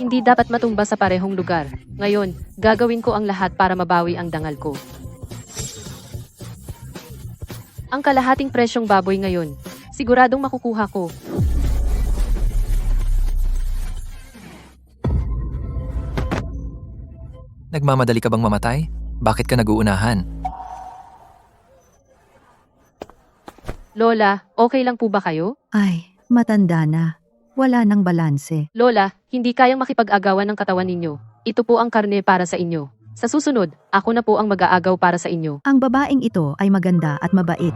Hindi dapat matumba sa parehong lugar. Ngayon, gagawin ko ang lahat para mabawi ang dangal ko. Ang kalahating presyong baboy ngayon. Siguradong makukuha ko. Nagmamadali ka bang mamatay? Bakit ka nag-uunahan? Lola, okay lang po ba kayo? Ay, matanda na. Wala nang balanse. Lola, hindi kayang makipag-agawan ng katawan ninyo. Ito po ang karne para sa inyo. Sa susunod, ako na po ang mag-aagaw para sa inyo. Ang babaeng ito ay maganda at mabait.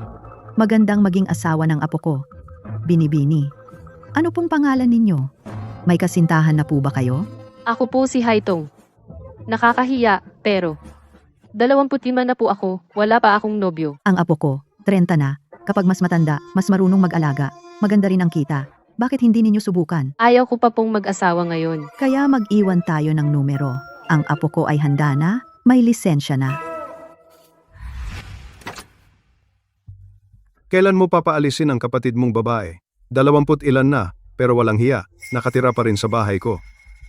Magandang maging asawa ng apo ko. Binibini. Ano pong pangalan ninyo? May kasintahan na po ba kayo? Ako po si Haitong. Nakakahiya, pero 25 na po ako, wala pa akong nobyo. Ang apo ko, 30 na. Kapag mas matanda, mas marunong mag-alaga. Maganda rin ang kita. Bakit hindi ninyo subukan? Ayaw ko pa pong mag-asawa ngayon. Kaya mag-iwan tayo ng numero. Ang apo ko ay handa na, may lisensya na. Kailan mo papaalisin ang kapatid mong babae? 20 ilan na, pero walang hiya. Nakatira pa rin sa bahay ko.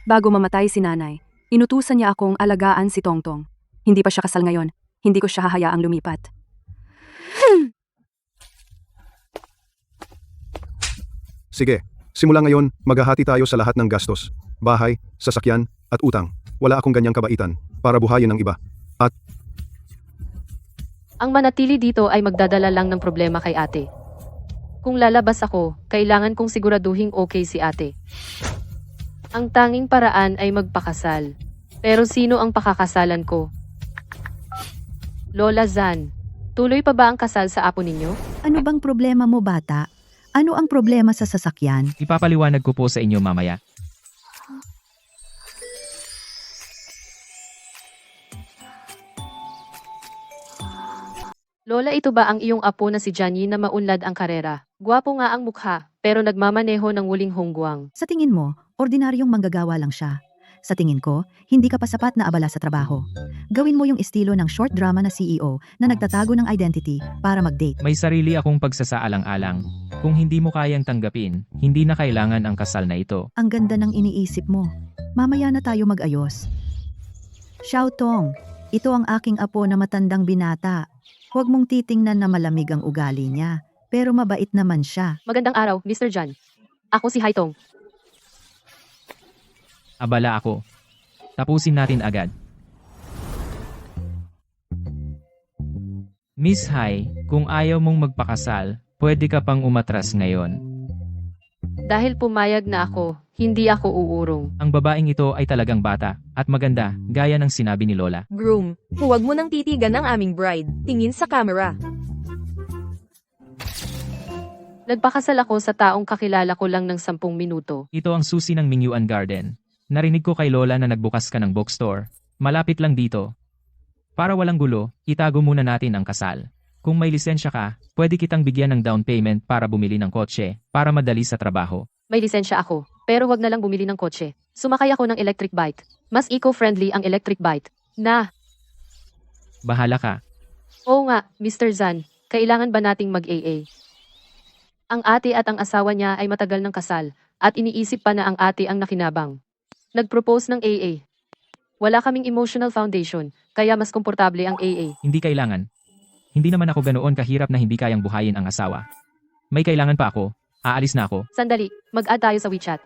Bago mamatay si nanay, inutusan niya akong alagaan si Tongtong. Hindi pa siya kasal ngayon. Hindi ko siya hahayaang lumipat. Sige, simula ngayon, maghahati tayo sa lahat ng gastos. Bahay, sasakyan, at utang. Wala akong ganyang kabaitan para buhayin ang iba. At Ang manatili dito ay magdadala lang ng problema kay ate. Kung lalabas ako, kailangan kong siguraduhing okay si ate. Ang tanging paraan ay magpakasal. Pero sino ang pakakasalan ko? Lola Zan, tuloy pa ba ang kasal sa apo ninyo? Ano bang problema mo, bata? Ano ang problema sa sasakyan? Ipapaliwanag ko po sa inyo mamaya. Lola, ito ba ang iyong apo na si Johnny na maunlad ang karera? Gwapo nga ang mukha, pero nagmamaneho ng wuling hongguang. Sa tingin mo, ordinaryong manggagawa lang siya. Sa tingin ko, hindi ka pa sapat na abala sa trabaho. Gawin mo yung estilo ng short drama na CEO na nagtatago ng identity para mag-date. May sarili akong pagsasaalang-alang. Kung hindi mo kayang tanggapin, hindi na kailangan ang kasal na ito. Ang ganda ng iniisip mo. Mamaya na tayo mag-ayos. Xiao Tong, ito ang aking apo na matandang binata. Huwag mong titingnan na malamig ang ugali niya, pero mabait naman siya. Magandang araw, Mr. John. Ako si Haitong. Abala ako. Tapusin natin agad. Miss Hai, kung ayaw mong magpakasal, pwede ka pang umatras ngayon. Dahil pumayag na ako, hindi ako uurong. Ang babaeng ito ay talagang bata at maganda, gaya ng sinabi ni Lola. Groom, huwag mo nang titigan ang aming bride. Tingin sa camera. Nagpakasal ako sa taong kakilala ko lang ng 10 minuto. Ito ang susi ng Mingyuan Garden. Narinig ko kay Lola na nagbukas ka ng bookstore. Malapit lang dito. Para walang gulo, itago muna natin ang kasal. Kung may lisensya ka, pwede kitang bigyan ng down payment para bumili ng kotse, para madali sa trabaho. May lisensya ako, pero wag na lang bumili ng kotse. Sumakay ako ng electric bike. Mas eco-friendly ang electric bike. Na, Bahala ka. oo nga, Mr. Zan, kailangan ba nating mag-AA? Ang ate at ang asawa niya ay matagal ng kasal, at iniisip pa na ang ate ang nakinabang. Nag-propose ng AA. Wala kaming emotional foundation, kaya mas komportable ang AA. Hindi kailangan. Hindi naman ako ganoon kahirap na hindi kayang buhayin ang asawa. May kailangan pa ako. Aalis na ako. Sandali, mag-add tayo sa WeChat.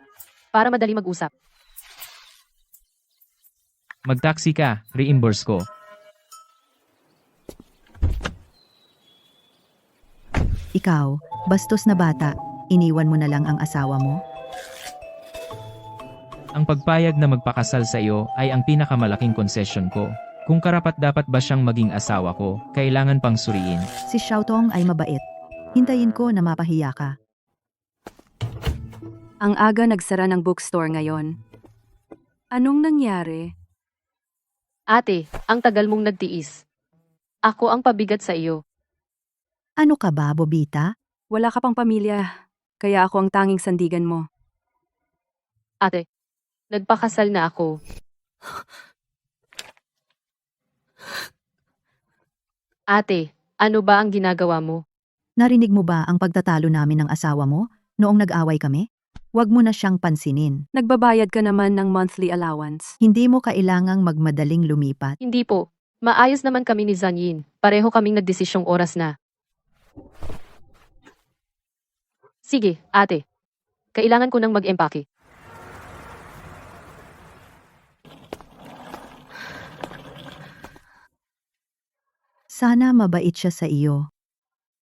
Para madali mag-usap. Mag-taxi ka, reimburse ko. Ikaw, bastos na bata, iniwan mo na lang ang asawa mo? Ang pagpayag na magpakasal sa iyo ay ang pinakamalaking konsesyon ko. Kung karapat-dapat ba siyang maging asawa ko, kailangan pang suriin. Si Xiao Tong ay mabait. Hintayin ko na mapahiya ka. Ang aga nagsara ng bookstore ngayon. Anong nangyari? Ate, ang tagal mong nagtiis. Ako ang pabigat sa iyo. Ano ka ba, Bobita? Wala ka pang pamilya, kaya ako ang tanging sandigan mo. Ate, nagpakasal na ako. Ate, ano ba ang ginagawa mo? Narinig mo ba ang pagtatalo namin ng asawa mo noong nag-away kami? Huwag mo na siyang pansinin. Nagbabayad ka naman ng monthly allowance. Hindi mo kailangang magmadaling lumipat. Hindi po. Maayos naman kami ni Zanyin. Pareho kaming nagdesisyong oras na. Sige, ate. Kailangan ko nang mag-empake. Sana mabait siya sa iyo.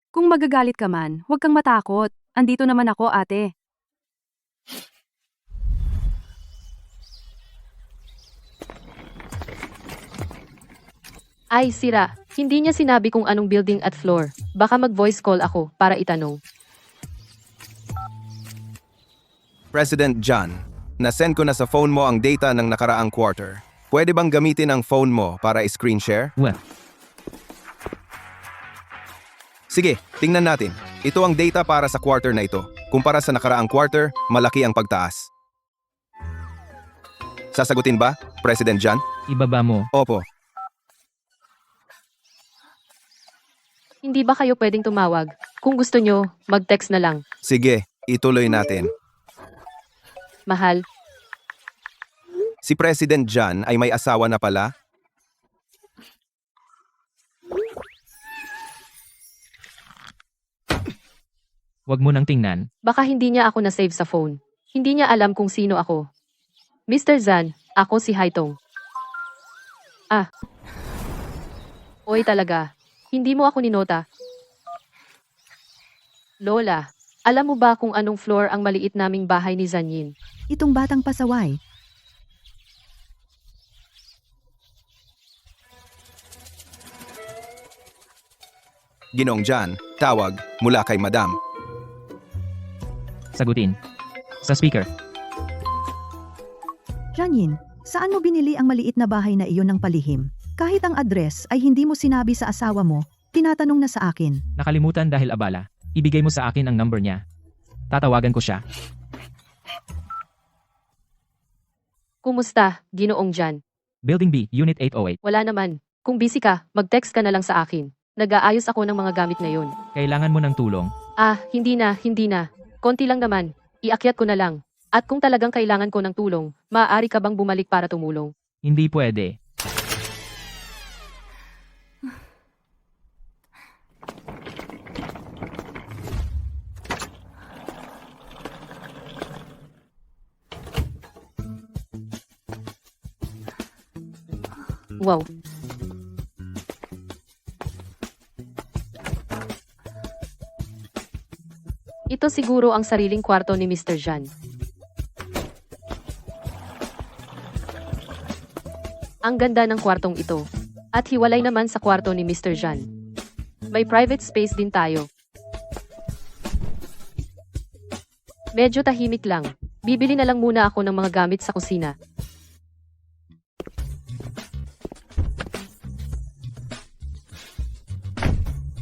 Kung magagalit ka man, huwag kang matakot. Andito naman ako, ate. Ay, sira. Hindi niya sinabi kung anong building at floor. Baka mag-voice call ako para itanong. President John, nasend ko na sa phone mo ang data ng nakaraang quarter. Pwede bang gamitin ang phone mo para i-screen share? Well, Sige, tingnan natin. Ito ang data para sa quarter na ito. Kumpara sa nakaraang quarter, malaki ang pagtaas. Sasagutin ba, President John? ibaba mo. Opo. Hindi ba kayo pwedeng tumawag? Kung gusto nyo, mag-text na lang. Sige, ituloy natin. Mahal, Si President John ay may asawa na pala? Huwag mo nang tingnan. baka hindi niya ako na-save sa phone. Hindi niya alam kung sino ako. Mr. Zan, ako si Haitong. Ah. Oy talaga. Hindi mo ako ninota. Lola, alam mo ba kung anong floor ang maliit naming bahay ni Zanyin? Itong batang pasaway. Ginoong John, tawag mula kay Madam. Sagutin. Sa speaker. Janine, saan mo binili ang maliit na bahay na iyon ng palihim? Kahit ang address ay hindi mo sinabi sa asawa mo, tinatanong na sa akin. Nakalimutan dahil abala. Ibigay mo sa akin ang number niya. Tatawagan ko siya. Kumusta, Ginoong Jan? Building B, Unit 808. Wala naman. Kung busy ka, mag-text ka na lang sa akin. Nag-aayos ako ng mga gamit ngayon. Kailangan mo ng tulong. Ah, hindi na. Konti lang naman. Iakyat ko na lang. At kung talagang kailangan ko ng tulong, maaari ka bang bumalik para tumulong? Hindi pwede. Wow. Ito siguro ang sariling kwarto ni Mr. Jan. Ang ganda ng kwartong ito. At hiwalay naman sa kwarto ni Mr. Jan. May private space din tayo. Medyo tahimik lang. Bibili na lang muna ako ng mga gamit sa kusina.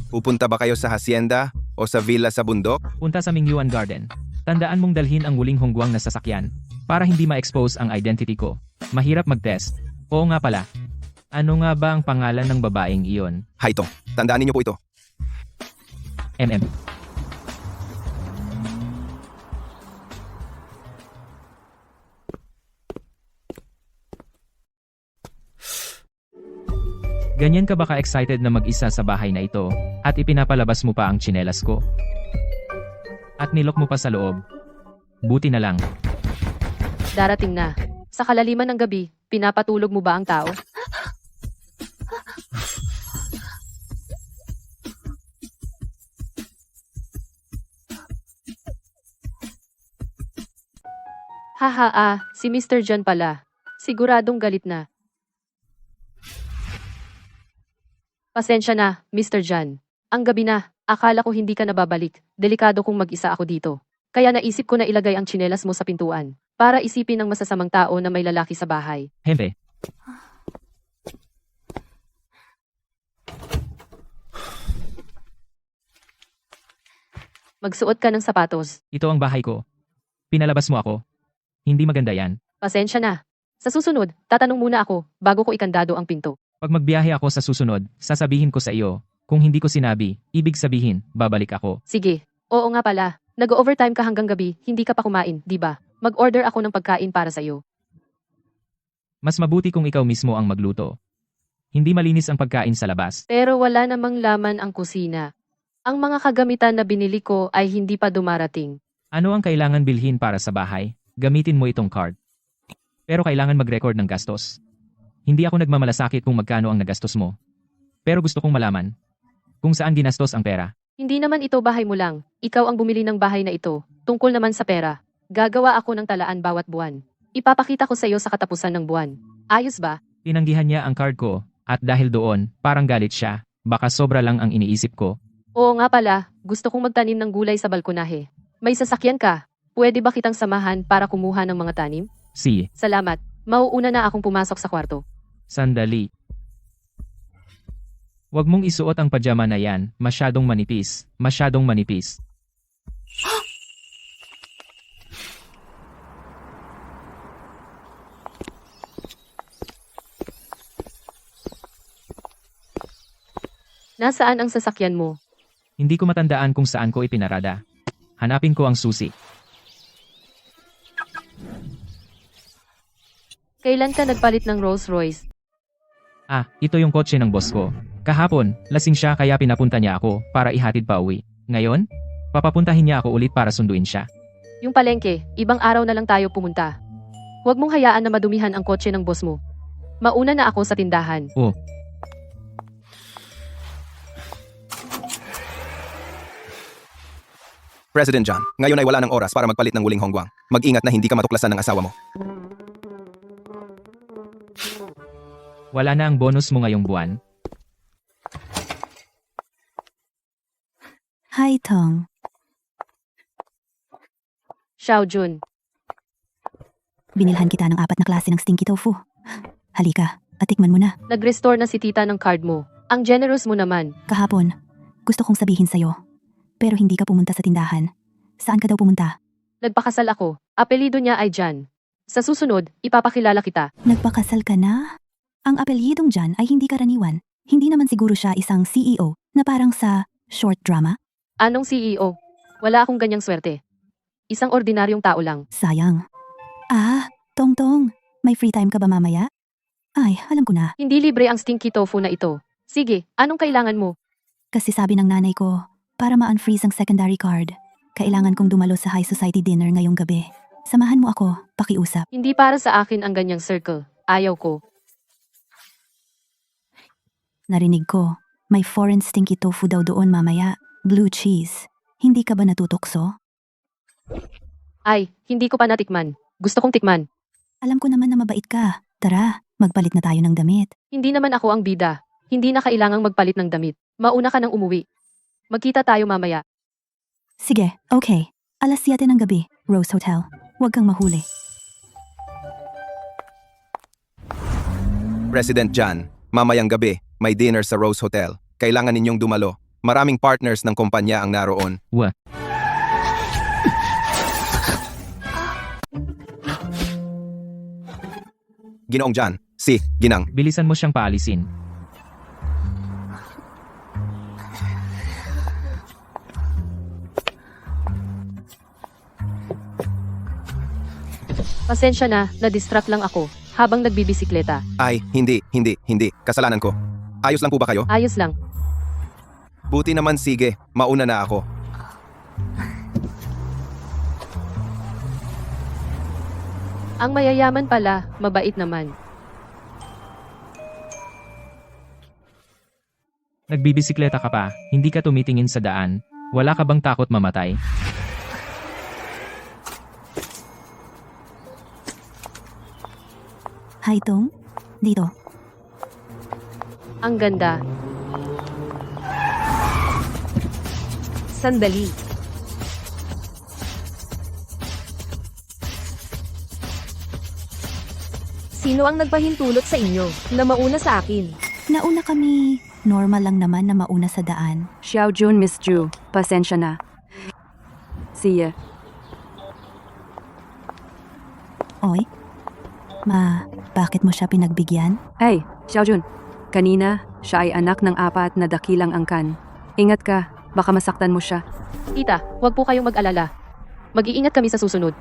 Pupunta ba kayo sa hacienda o sa villa sa bundok? Punta sa Mingyuan Garden. Tandaan mong dalhin ang huling hungguang na sasakyan para hindi ma-expose ang identity ko. Mahirap mag-test. Oo nga pala. Ano nga ba ang pangalan ng babaeng iyon? Haitong, tandaan niyo po ito. MM. Ganyan ka ba ka-excited na mag-isa sa bahay na ito at ipinapalabas mo pa ang tsinelas ko? At nilok mo pa sa loob? Buti na lang. Darating na. Sa kalaliman ng gabi, pinapatulog mo ba ang tao? Haha si Mr. John pala. Siguradong galit na. Pasensya na, Mr. John. Ang gabi na, akala ko hindi ka nababalik. Delikado kung mag-isa ako dito. Kaya naisip ko na ilagay ang tsinelas mo sa pintuan. Para isipin ng masasamang tao na may lalaki sa bahay. Hempe. Magsuot ka ng sapatos. Ito ang bahay ko. Pinalabas mo ako. Hindi maganda yan. Pasensya na. Sa susunod, tatanong muna ako bago ko ikandado ang pinto. Pag magbiyahe ako sa susunod, sasabihin ko sa iyo. Kung hindi ko sinabi, ibig sabihin, babalik ako. Sige. Oo nga pala. Nag-overtime ka hanggang gabi, hindi ka pa kumain, di ba? Mag-order ako ng pagkain para sa'yo. Mas mabuti kung ikaw mismo ang magluto. Hindi malinis ang pagkain sa labas. Pero wala namang laman ang kusina. Ang mga kagamitan na binili ko ay hindi pa dumarating. Ano ang kailangan bilhin para sa bahay? Gamitin mo itong card. Pero kailangan mag-record ng gastos. Hindi ako nagmamalasakit kung magkano ang nagastos mo. Pero gusto kong malaman kung saan ginastos ang pera. Hindi naman ito bahay mo lang. Ikaw ang bumili ng bahay na ito. Tungkol naman sa pera. Gagawa ako ng talaan bawat buwan. Ipapakita ko sa iyo sa katapusan ng buwan. Ayos ba? Tinanggihan niya ang card ko, at dahil doon, parang galit siya. Baka sobra lang ang iniisip ko. Oo nga pala, gusto kong magtanim ng gulay sa balkonahe. May sasakyan ka. Pwede ba kitang samahan para kumuha ng mga tanim? Si, Salamat. Mauuna na akong pumasok sa kwarto. sandali. Huwag mong isuot ang pajama na yan, masyadong manipis, masyadong manipis. Nasaan ang sasakyan mo? Hindi ko matandaan kung saan ko ipinarada. Hanapin ko ang susi. Kailan ka nagpalit ng Rolls Royce? Ah, ito yung kotse ng boss ko. Kahapon, lasing siya kaya pinapunta niya ako para ihatid pa uwi. Ngayon, papapuntahin niya ako ulit para sunduin siya. Yung palengke, ibang araw na lang tayo pumunta. Huwag mong hayaan na madumihan ang kotse ng boss mo. Mauna na ako sa tindahan. Oh, President John, ngayon ay wala ng oras para magpalit ng wuling hongguang. Mag-ingat na hindi ka matuklasan ng asawa mo. wala na ang bonus mo ngayong buwan. Hi, Tong. Xiao Jun, Binilhan kita ng 4 na klase ng stinky tofu. Halika, atikman mo na. nag-restore na si tita ng card mo. Ang generous mo naman. Kahapon, gusto kong sabihin sa'yo. Pero hindi ka pumunta sa tindahan. Saan ka daw pumunta? Nagpakasal ako. Apelido niya ay Jan. Sa susunod, ipapakilala kita. Nagpakasal ka na? Ang apelyidong dyan ay hindi karaniwan. Hindi naman siguro siya isang CEO na parang sa short drama. Anong CEO? Wala akong ganyang swerte. Isang ordinaryong tao lang. Sayang. Ah, Tongtong, may free time ka ba mamaya? Ay, alam ko na. Hindi libre ang stinky tofu na ito. Sige, anong kailangan mo? Kasi sabi ng nanay ko, para ma-unfreeze ang secondary card, kailangan kong dumalo sa high society dinner ngayong gabi. Samahan mo ako, pakiusap. Hindi para sa akin ang ganyang circle. Ayaw ko. Narinig ko, may foreign stinky tofu daw doon mamaya. Blue cheese. Hindi ka ba natutokso? Ay, hindi ko pa natikman. Gusto kong tikman. Alam ko naman na mabait ka. Tara, magpalit na tayo ng damit. Hindi naman ako ang bida. Hindi na kailangang magpalit ng damit. Mauna ka nang umuwi. Magkita tayo mamaya. Sige, okay. 7:00 ng gabi, Rose Hotel. Huwag kang mahuli. President John, mamayang gabi, may dinner sa Rose Hotel. Kailangan ninyong dumalo. Maraming partners ng kumpanya ang naroon. Wa. Ginoong John, si, Ginang. Bilisan mo siyang paalisin. Pasensya na, na-distract lang ako habang nagbibisikleta. Ay, hindi. Kasalanan ko. Ayos lang po ba kayo? Ayos lang. Buti naman sige, mauna na ako. Ang mayayaman pala, mabait naman. Nagbibisikleta ka pa, hindi ka tumitingin sa daan. Wala ka bang takot mamatay? Hi, Tong. Dito. Ang ganda. Sandali. Sino ang nagpahintulot sa inyo na mauna sa akin? Nauna kami. Normal lang naman na mauna sa daan. Xiao Jun, Miss Ju, pasensya na. See ya. Oy. Bakit mo siya pinagbigyan? Hey, Xiao Jun. Kanina, siya ay anak ng 4 na dakilang angkan. Ingat ka, Baka masaktan mo siya. Tita, huwag po kayong mag-alala. Mag-iingat kami sa susunod.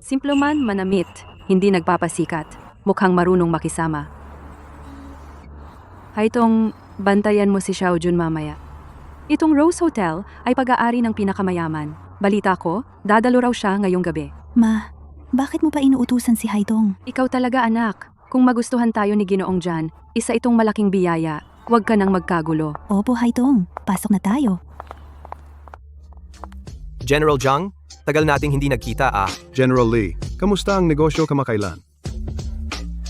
Simplo man, manamit. Hindi nagpapasikat. Mukhang marunong makisama. Haitong, bantayan mo si Xiaojun mamaya. Itong Rose Hotel ay pag-aari ng pinakamayaman. Balita ko, dadalo raw siya ngayong gabi. Ma, bakit mo pa inuutusan si Haitong? Ikaw talaga anak. Kung magustuhan tayo ni Ginoong Jan, isa itong malaking biyaya. Huwag ka nang magkagulo. Opo, Haitong. Pasok na tayo. General Zhang, tagal nating hindi nagkita ah. General Lee, kamusta ang negosyo kamakailan?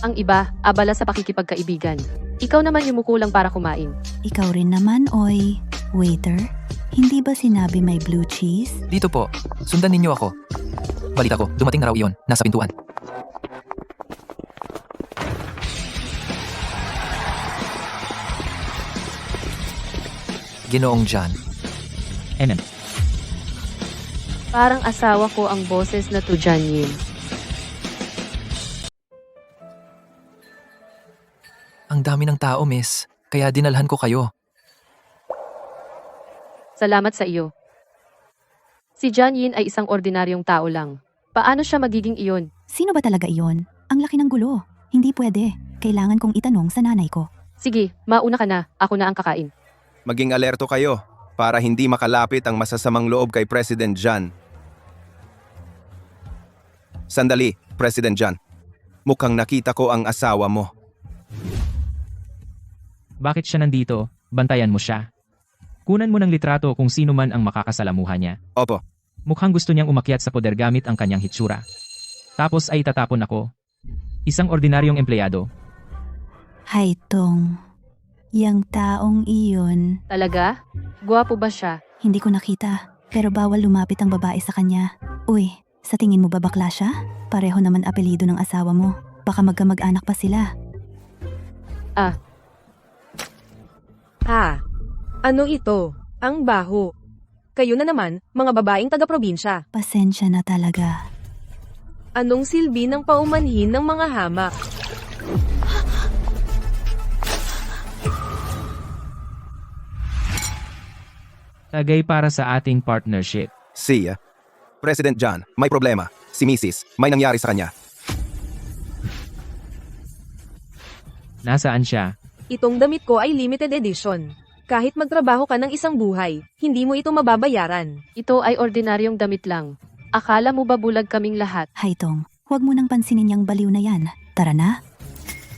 Ang iba, abala sa pakikipagkaibigan. Ikaw naman yumuko lang para kumain. Ikaw rin naman, oy. Waiter, hindi ba sinabi may blue cheese? Dito po, sundan ninyo ako. Balita ko, dumating na raw iyon, nasa pintuan. Ginoong Jan, MM. Parang asawa ko ang boses na to Janyin. ang dami ng tao, miss. Kaya dinalhan ko kayo. Salamat sa iyo. Si Janyin ay isang ordinaryong tao lang. Paano siya magiging iyon? Sino ba talaga iyon? Ang laki ng gulo. Hindi pwede. Kailangan kong itanong sa nanay ko. Sige, mauna ka na. Ako na ang kakain. Maging alerto kayo para hindi makalapit ang masasamang loob kay President Jan. Sandali, President Jan. Mukhang nakita ko ang asawa mo. Bakit siya nandito? Bantayan mo siya. Kunan mo ng litrato kung sino man ang makakasalamuha niya. Opo, Mukhang gusto niyang umakyat sa poder gamit ang kanyang hitsura. Tapos ay tatapon ako. Isang ordinaryong empleyado. Haitong, yang taong iyon, Talaga? Guwapo ba siya? hindi ko nakita. Pero bawal lumapit ang babae sa kanya. Uy, sa tingin mo ba bakla siya? Pareho naman apelido ng asawa mo. Baka magkamag-anak pa sila. Ano ito? Ang baho. Kayo na naman, mga babaeng taga-probinsya. Pasensya na talaga. Anong silbi ng paumanhin ng mga hamak? Tagay para sa ating partnership. siya. President Jan, may problema. Si Mrs. May nangyari sa kanya. Nasaan siya? Itong damit ko ay limited edition. Kahit magtrabaho ka ng isang buhay, hindi mo ito mababayaran. Ito ay ordinaryong damit lang. Akala mo ba bulag kaming lahat? Haitong, huwag mo nang pansinin yung baliw na yan. Tara na.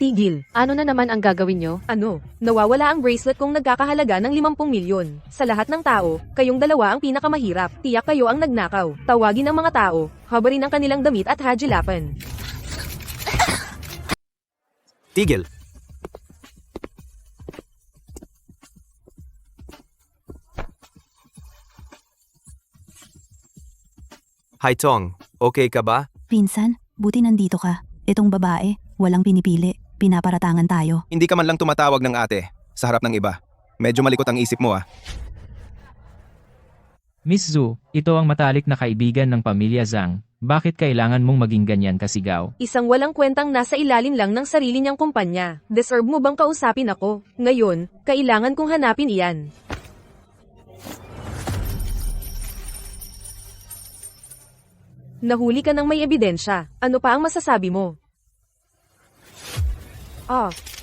Tigil. Ano na naman ang gagawin nyo? Ano? Nawawala ang bracelet kong nagkakahalaga ng 50 milyon. Sa lahat ng tao, kayong dalawa ang pinakamahirap. Tiyak kayo ang nagnakaw. Tawagin ang mga tao, habarin ang kanilang damit at hajilapan. Tigil. Haitong, okay ka ba? Pinsan, buti nandito ka. Itong babae, walang pinipili. Pinaparatangan tayo. Hindi ka man lang tumatawag ng ate sa harap ng iba. Medyo malikot ang isip mo ah. Miss Zhu, ito ang matalik na kaibigan ng pamilya Zhang. Bakit kailangan mong maging ganyan kasigaw? Isang walang kwentang nasa ilalim lang ng sarili niyang kumpanya. Deserve mo bang kausapin ako? Ngayon, kailangan kong hanapin iyan. Nahuli ka ng may ebidensya. Ano pa ang masasabi mo?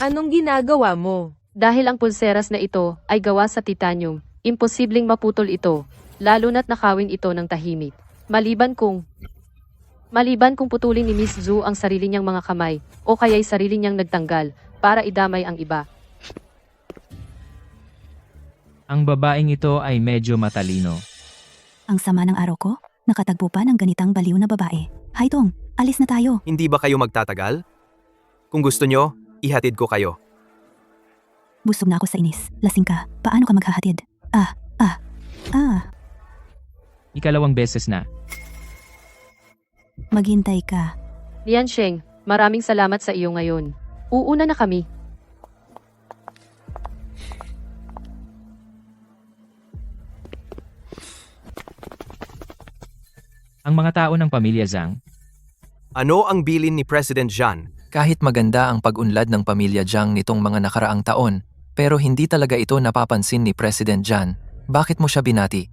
Anong ginagawa mo? Dahil ang pulseras na ito ay gawa sa titanium, imposibleng maputol ito, lalo na't nakawin ito ng tahimik. Maliban kung putulin ni Miss Zhu ang sarili niyang mga kamay, o kaya'y sarili niyang nagtanggal, para idamay ang iba. Ang babaeng ito ay medyo matalino. Ang sama ng araw ko, nakatagpo pa ng ganitang baliw na babae. Haitong, alis na tayo. Hindi ba kayo magtatagal? Kung gusto nyo, ihatid ko kayo. Busog na ako sa inis. Lasing ka. Paano ka maghahatid? Ikalawang beses na. Maghintay ka. Liansheng, maraming salamat sa iyo ngayon. Uuna na kami. Ang mga tao ng pamilya Zhang, Ano ang bilin ni President Jan? Kahit maganda ang pag-unlad ng pamilya Zhang nitong mga nakaraang taon, pero hindi talaga ito napapansin ni President Jan. Bakit mo siya binati?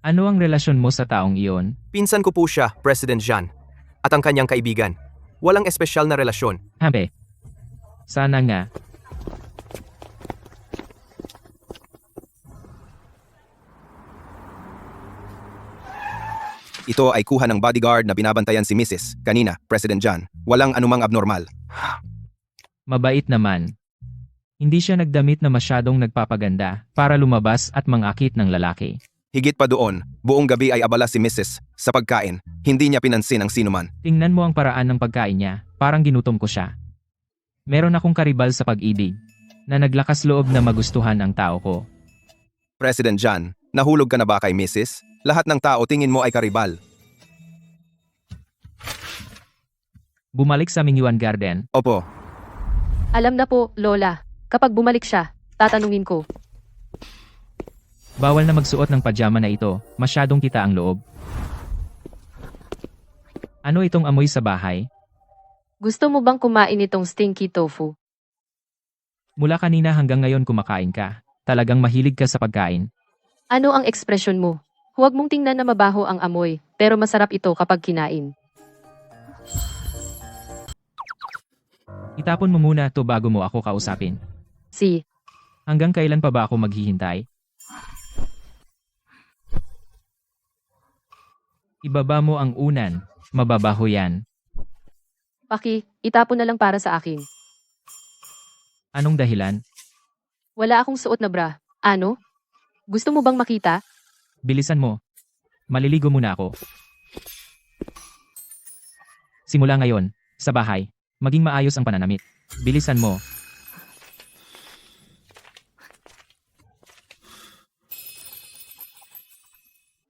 Ano ang relasyon mo sa taong iyon? Pinsan ko po siya, President Jean. At ang kanyang kaibigan. Walang espesyal na relasyon. Habe. Sana nga. Ito ay kuha ng bodyguard na binabantayan si Mrs. kanina, President John. Walang anumang abnormal. Mabait naman. Hindi siya nagdamit na masyadong nagpapaganda para lumabas at mangakit ng lalaki. Higit pa doon, buong gabi ay abala si Mrs. sa pagkain. Hindi niya pinansin ang sinuman. Tingnan mo ang paraan ng pagkain niya, parang ginutom ko siya. Meron akong karibal sa pag-ibig, na naglakas loob na magustuhan ang tao ko. President John, nahulog ka na ba kay Mrs.? Lahat ng tao tingin mo ay karibal. Bumalik sa Mingyuan Garden. Opo, Alam na po, Lola. Kapag bumalik siya, tatanungin ko. Bawal na magsuot ng pajama na ito, masyadong kita ang loob. Ano itong amoy sa bahay? Gusto mo bang kumain itong stinky tofu? Mula kanina hanggang ngayon kumakain ka. Talagang mahilig ka sa pagkain. Ano ang ekspresyon mo? Huwag mong tingnan na mabaho ang amoy, pero masarap ito kapag kinain. Itapon mo muna to bago mo ako kausapin. Si, Hanggang kailan pa ba ako maghihintay? Ibaba mo ang unan. Mababaho yan. Paki, itapon na lang para sa akin. Anong dahilan? Wala akong suot na bra. Ano? Gusto mo bang makita? Bilisan mo. Maliligo muna ako. Simula ngayon, sa bahay, maging maayos ang pananamit. Bilisan mo.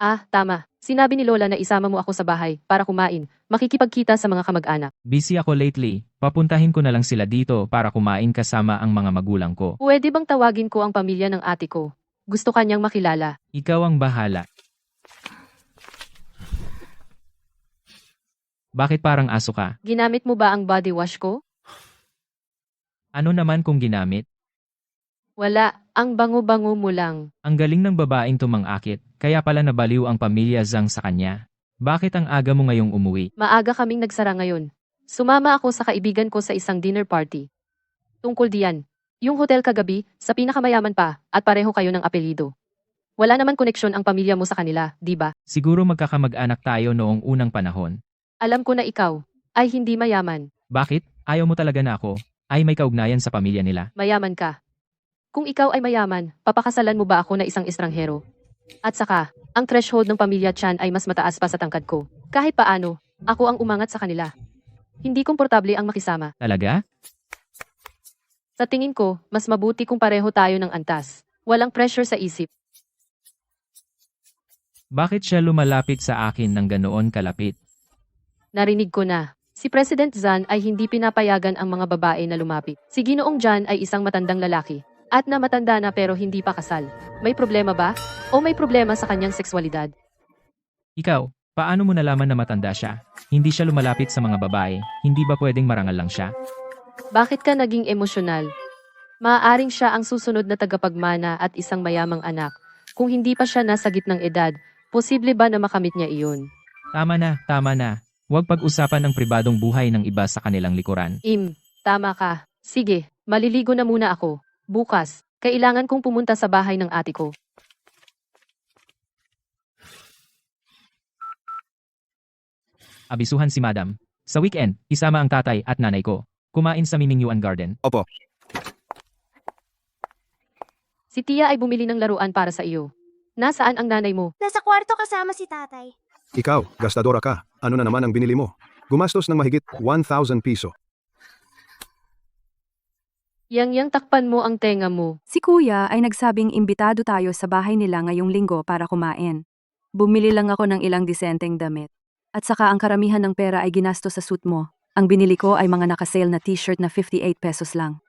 Ah, tama. Sinabi ni Lola na isama mo ako sa bahay para kumain, makikipagkita sa mga kamag-anak. Busy ako lately. Papuntahin ko na lang sila dito para kumain kasama ang mga magulang ko. Pwede bang tawagin ko ang pamilya ng ate ko? Gusto kanyang makilala. Ikaw ang bahala. Bakit parang aso ka? Ginamit mo ba ang body wash ko? Ano naman kung ginamit? Wala, ang bango-bango mo lang. Ang galing ng babaeng tumang-akit, kaya pala nabaliw ang pamilya Zhang sa kanya. Bakit ang aga mo ngayong umuwi? Maaga kaming nagsara ngayon. Sumama ako sa kaibigan ko sa isang dinner party. Tungkol diyan, yung hotel kagabi, sa pinakamayaman pa, at pareho kayo ng apelyido. Wala naman koneksyon ang pamilya mo sa kanila, di ba? Siguro magkakamag-anak tayo noong unang panahon. Alam ko na ikaw ay hindi mayaman. Bakit? Ayaw mo talaga na ako? Ay may kaugnayan sa pamilya nila. Mayaman ka. Kung ikaw ay mayaman, papakasalan mo ba ako na isang estranghero? At saka, ang threshold ng pamilya Chan ay mas mataas pa sa tangkad ko. Kahit paano, ako ang umangat sa kanila. Hindi komportable ang makisama. Talaga? Sa tingin ko, mas mabuti kung pareho tayo ng antas. Walang pressure sa isip. Bakit siya lumalapit sa akin ng ganoon kalapit? Narinig ko na. Si President Zan ay hindi pinapayagan ang mga babae na lumapit. Si Ginoong Jan ay isang matandang lalaki. At na matanda na pero hindi pa kasal. May problema ba? O may problema sa kanyang sexualidad? Ikaw, paano mo nalaman na matanda siya? Hindi siya lumalapit sa mga babae. Hindi ba pwedeng marangal lang siya? Bakit ka naging emosyonal? Maaaring siya ang susunod na tagapagmana at isang mayamang anak. Kung hindi pa siya nasa gitnang edad, posible ba na makamit niya iyon? Tama na, tama na. Huwag pag-usapan ang pribadong buhay ng iba sa kanilang likuran. Tama ka. Sige, maliligo na muna ako. Bukas, kailangan kong pumunta sa bahay ng ate ko. Abisuhan si Madam. Sa weekend, isama ang tatay at nanay ko. Kumain sa Mimingyuan Garden. opo. Si Tia ay bumili ng laruan para sa iyo. Nasaan ang nanay mo? Nasa kwarto kasama si tatay. Ikaw, gastadora ka. Ano na naman ang binili mo? Gumastos ng mahigit 1,000 piso. Yang takpan mo ang tenga mo. Si kuya ay nagsabing imbitado tayo sa bahay nila ngayong linggo para kumain. Bumili lang ako ng ilang disenteng damit. At saka ang karamihan ng pera ay ginasto sa suit mo. Ang binili ko ay mga nakasale na t-shirt na 58 pesos lang.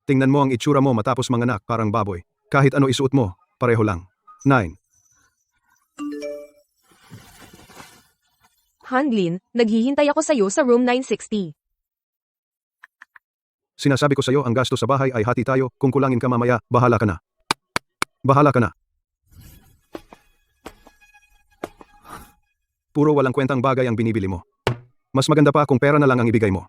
Tingnan mo ang itsura mo matapos manganak parang baboy. Kahit ano isuot mo, pareho lang. 9. Hanlin, naghihintay ako sa'yo sa room 960. Sinasabi ko sa'yo ang gasto sa bahay ay hati tayo, kung kulangin ka mamaya, bahala ka na. Bahala ka na. Puro walang kwentang bagay ang binibili mo. Mas maganda pa kung pera na lang ang ibigay mo.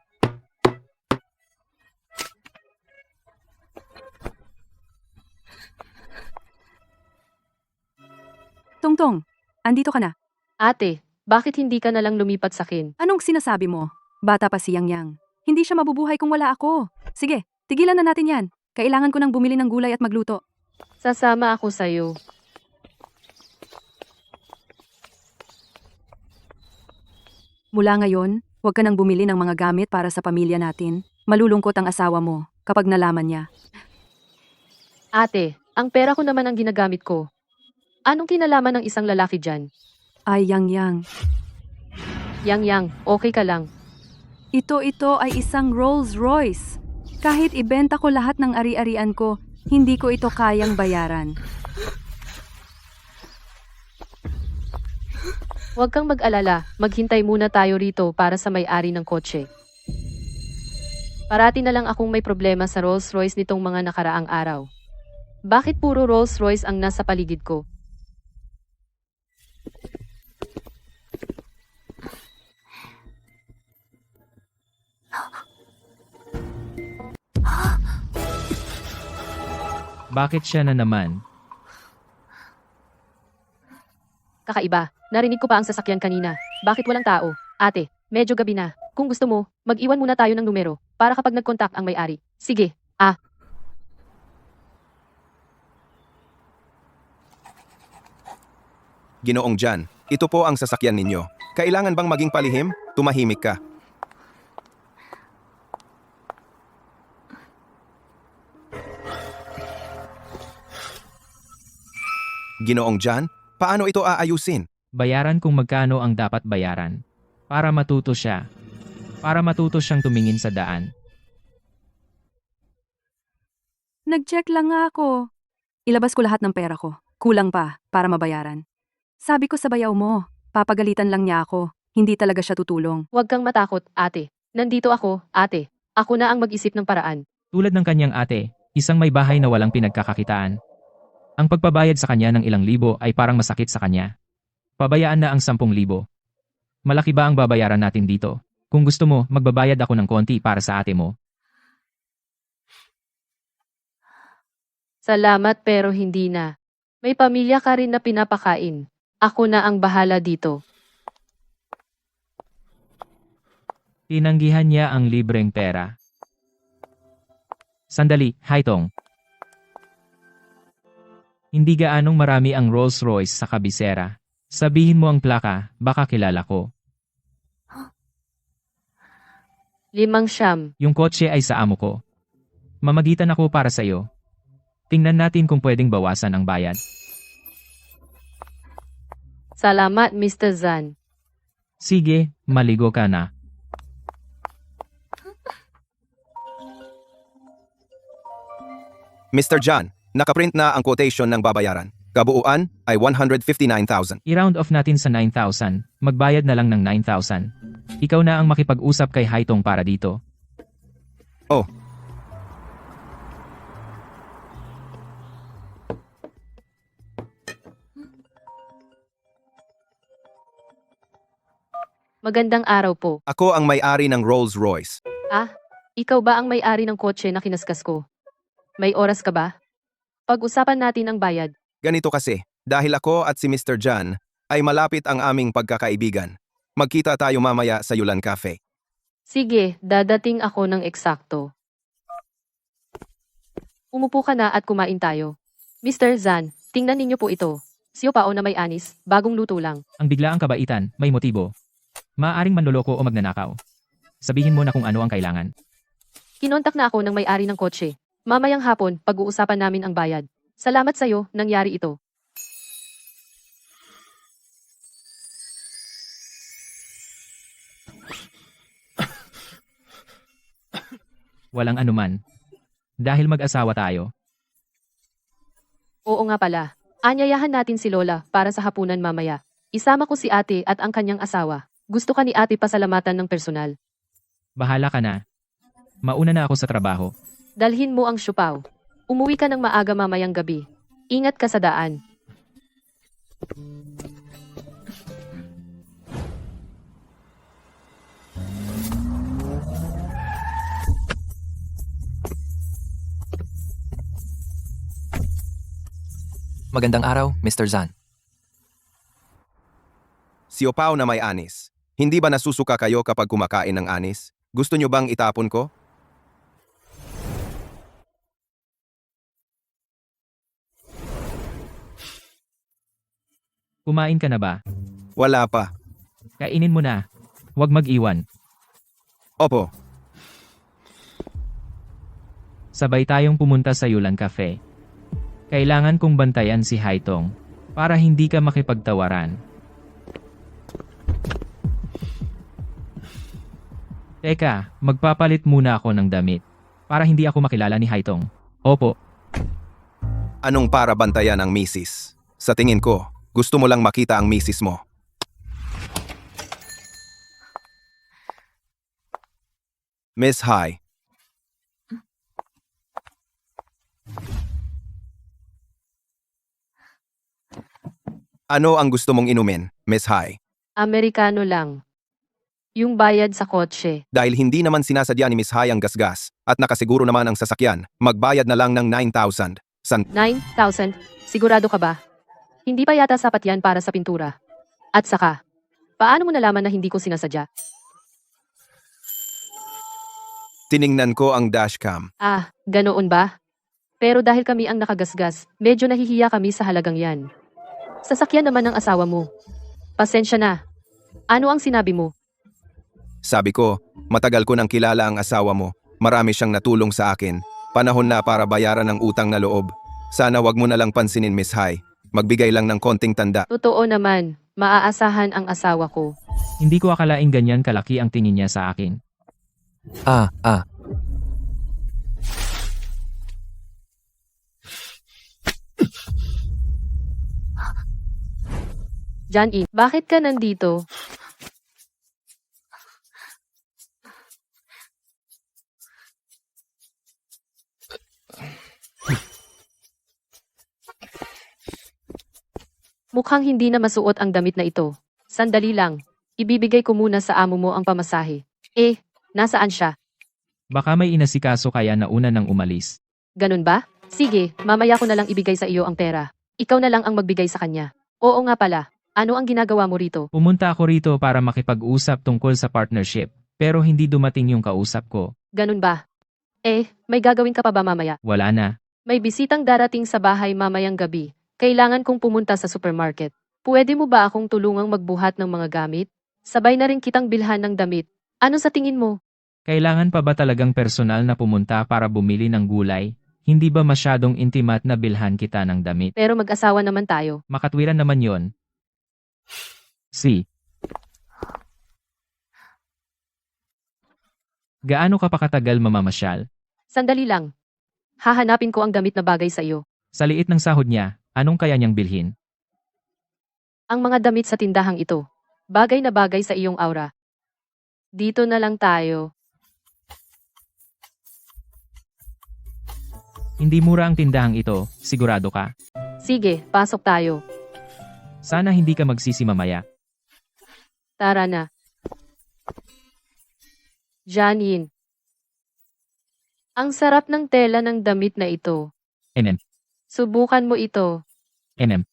Tongtong, andito ka na. Ate, bakit hindi ka na lang lumipat sa akin? Anong sinasabi mo? Bata pa si Yang Yang. Hindi siya mabubuhay kung wala ako. Sige, tigilan na natin yan. Kailangan ko nang bumili ng gulay at magluto. Sasama ako sa'yo. Mula ngayon, huwag ka nang bumili ng mga gamit para sa pamilya natin. Malulungkot ang asawa mo kapag nalaman niya. Ate, ang pera ko naman ang ginagamit ko. Anong kinalaman ng isang lalaki dyan? Ay, Yang Yang. Yang, okay ka lang. Ito ay isang Rolls Royce. Kahit ibenta ko lahat ng ari-arian ko, hindi ko ito kayang bayaran. Huwag kang mag-alala, maghintay muna tayo rito para sa may-ari ng kotse. Parati na lang akong may problema sa Rolls Royce nitong mga nakaraang araw. Bakit puro Rolls Royce ang nasa paligid ko? Bakit siya na naman? Kakaiba, narinig ko pa ang sasakyan kanina. Bakit walang tao? Ate, medyo gabi na. Kung gusto mo, mag-iwan muna tayo ng numero para kapag nag-contact ang may-ari. Sige, Ginoong John, ito po ang sasakyan ninyo. Kailangan bang maging palihim? Tumahimik ka. Ginoong John, paano ito aayusin? Bayaran kung magkano ang dapat bayaran. Para matuto siya. Para matuto siyang tumingin sa daan. Nag-check lang nga ako. Ilabas ko lahat ng pera ko. Kulang pa para mabayaran. Sabi ko sa bayaw mo, papagalitan lang niya ako. Hindi talaga siya tutulong. huwag kang matakot, ate. Nandito ako, ate. Ako na ang mag-isip ng paraan. Tulad ng kanyang ate, isang may bahay na walang pinagkakakitaan. Ang pagpabayad sa kanya ng ilang libo ay parang masakit sa kanya. Pabayaan na ang 10,000. Malaki ba ang babayaran natin dito? Kung gusto mo, magbabayad ako ng konti para sa ate mo. Salamat pero hindi na. May pamilya ka rin na pinapakain. Ako na ang bahala dito. Tinanggihan niya ang libreng pera. Sandali, Haitong. Hindi gaanong marami ang Rolls Royce sa kabisera. Sabihin mo ang plaka, baka kilala ko. 500. Yung kotse ay sa amo ko. Mamagitan ako para sa iyo. Tingnan natin kung pwedeng bawasan ang bayad. Salamat, Mr. Zan. Sige, maligo ka na. Mr. John, nakaprint na ang quotation ng babayaran. Kabuuan ay 159,000. I-round off natin sa 9,000. Magbayad na lang ng 9,000. Ikaw na ang makipag-usap kay Haitong para dito. Oh. Magandang araw po. Ako ang may-ari ng Rolls Royce. Ikaw ba ang may-ari ng kotse na kinaskas ko? May oras ka ba? Pag-usapan natin ang bayad. Ganito kasi, dahil ako at si Mr. John ay malapit ang aming pagkakaibigan. Magkita tayo mamaya sa Yulan Cafe. Sige, dadating ako ng eksakto. Umupo ka na at kumain tayo. Mr. Zan, tingnan ninyo po ito. Siopaw na may anis, bagong luto lang. Ang biglaang kabaitan, may motibo. Maaaring manloloko o magnanakaw. Sabihin mo na kung ano ang kailangan. Kinontak na ako ng may-ari ng kotse. Mamayang hapon, pag-uusapan namin ang bayad. Salamat sa'yo, nangyari ito. Walang anuman. Dahil mag-asawa tayo. Oo nga pala. Anyayahan natin si Lola para sa hapunan mamaya. Isama ko si ate at ang kanyang asawa. Gusto ka ni ate pasalamatan ng personal. Bahala ka na. Mauna na ako sa trabaho. Dalhin mo ang siopaw. Umuwi ka ng maaga mamayang gabi. Ingat ka sa daan. Magandang araw, Mr. Zan. Siopaw na may anis. Hindi ba nasusuka kayo kapag kumakain ng anis? Gusto nyo bang itapon ko? Kumain ka na ba? Wala pa. Kainin mo na. Huwag mag-iwan. Opo, Sabay tayong pumunta sa Yulan Cafe. Kailangan kong bantayan si Haitong para hindi ka makipagtawaran. Teka, magpapalit muna ako ng damit para hindi ako makilala ni Haitong. Opo, anong para bantayan ang misis? Sa tingin ko, gusto mo lang makita ang misis mo. Miss Hai, ano ang gusto mong inumin, Miss Hai? Amerikano lang. Yung bayad sa kotse. Dahil hindi naman sinasadya ni Miss Hai ang gasgas at nakasiguro naman ang sasakyan, magbayad na lang ng 9,000. 9,000? Sigurado ka ba? Hindi pa yata sapat yan para sa pintura. At saka, paano mo nalaman na hindi ko sinasadya? Tiningnan ko ang dashcam. Ah, ganoon ba? Pero dahil kami ang nakagasgas, medyo nahihiya kami sa halagang yan. Sasakyan naman ng asawa mo. Pasensya na. Ano ang sinabi mo? Sabi ko, matagal ko nang kilala ang asawa mo. Marami siyang natulong sa akin. Panahon na para bayaran ang utang na loob. Sana wag mo na lang pansinin, Miss Hai. Magbigay lang ng konting tanda. Totoo naman, maaasahan ang asawa ko. hindi ko akalaing ganyan kalaki ang tingin niya sa akin. Jan-in, bakit ka nandito? Mukhang hindi na masuot ang damit na ito. Sandali lang. Ibibigay ko muna sa amo mo ang pamasahe. Nasaan siya? Baka may inasikaso kaya nauna nang umalis. Ganun ba? Sige, mamaya ko na lang ibigay sa iyo ang pera. Ikaw na lang ang magbigay sa kanya. Oo nga pala. Ano ang ginagawa mo rito? Pumunta ako rito para makipag-usap tungkol sa partnership, pero hindi dumating yung kausap ko. Ganun ba? May gagawin ka pa ba mamaya? Wala na. May bisitang darating sa bahay mamayang gabi. Kailangan kong pumunta sa supermarket. Pwede mo ba akong tulungang magbuhat ng mga gamit? Sabay na rin kitang bilhan ng damit. Ano sa tingin mo? Kailangan pa ba talagang personal na pumunta para bumili ng gulay? Hindi ba masyadong intimate na bilhan kita ng damit? Pero mag-asawa naman tayo. Makatwiran naman yon. Gaano ka pa katagal mamamasyal? Sandali lang. Hahanapin ko ang damit na bagay sa iyo. Sa liit ng sahod niya, anong kaya niyang bilhin? Ang mga damit sa tindahang ito. Bagay na bagay sa iyong aura. Dito na lang tayo. Hindi mura ang tindahang ito, sigurado ka? Sige, pasok tayo. Sana hindi ka magsisi mamaya. Tara na. Janine. Ang sarap ng tela ng damit na ito. NM. Subukan mo ito. NM.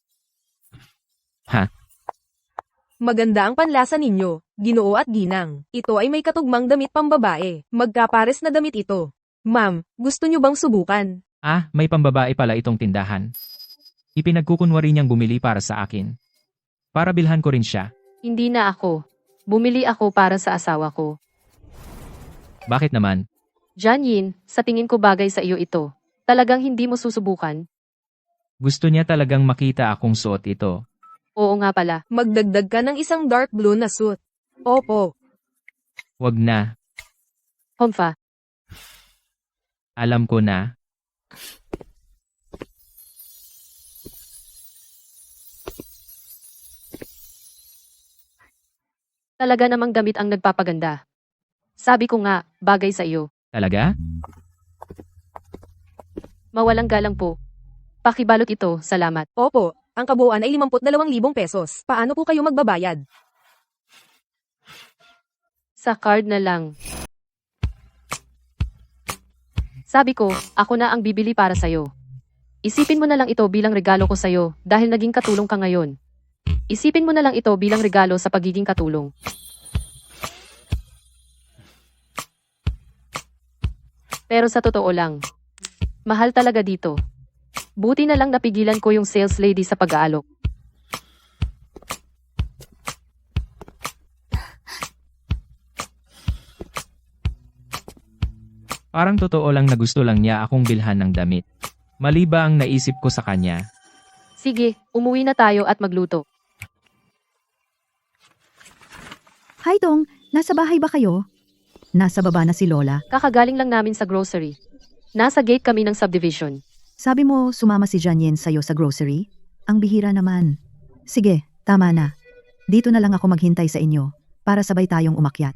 Maganda ang panlasa ninyo, Ginoo at Ginang. Ito ay may katugmang damit pambabae. Magkapares na damit ito. Ma'am, gusto nyo bang subukan? May pambabae pala itong tindahan. Ipinagkukunwari niyang bumili para sa akin. Para bilhan ko rin siya. Hindi na ako. Bumili ako para sa asawa ko. Bakit naman? Janine, sa tingin ko bagay sa iyo ito. Talagang hindi mo susubukan? Gusto niya talagang makita akong suot ito. Oo nga pala. Magdagdag ka ng isang dark blue na suit. Opo. Wag na. Homfa, Alam ko na. talaga namang damit ang nagpapaganda. Sabi ko nga, bagay sa iyo. Talaga? Mawalang galang po. Pakibalot ito, salamat. Opo. Ang kabuuan ay 52,000 pesos. Paano po kayo magbabayad? Sa card na lang. Sabi ko, ako na ang bibili para sa'yo. Isipin mo na lang ito bilang regalo ko sa'yo dahil naging katulong ka ngayon. Isipin mo na lang ito bilang regalo sa pagiging katulong. Pero sa totoo lang, mahal talaga dito. Buti na lang napigilan ko yung sales lady sa pag-aalok. Parang totoo lang na gusto lang niya akong bilhan ng damit. Mali ba ang naisip ko sa kanya? Sige, umuwi na tayo at magluto. Haitong, nasa bahay ba kayo? Nasa baba na si Lola. Kakagaling lang namin sa grocery. Nasa gate kami ng subdivision. Sabi mo sumama si Janine sa'yo sa grocery? Ang bihira naman. Sige, tama na. Dito na lang ako maghintay sa inyo para sabay tayong umakyat.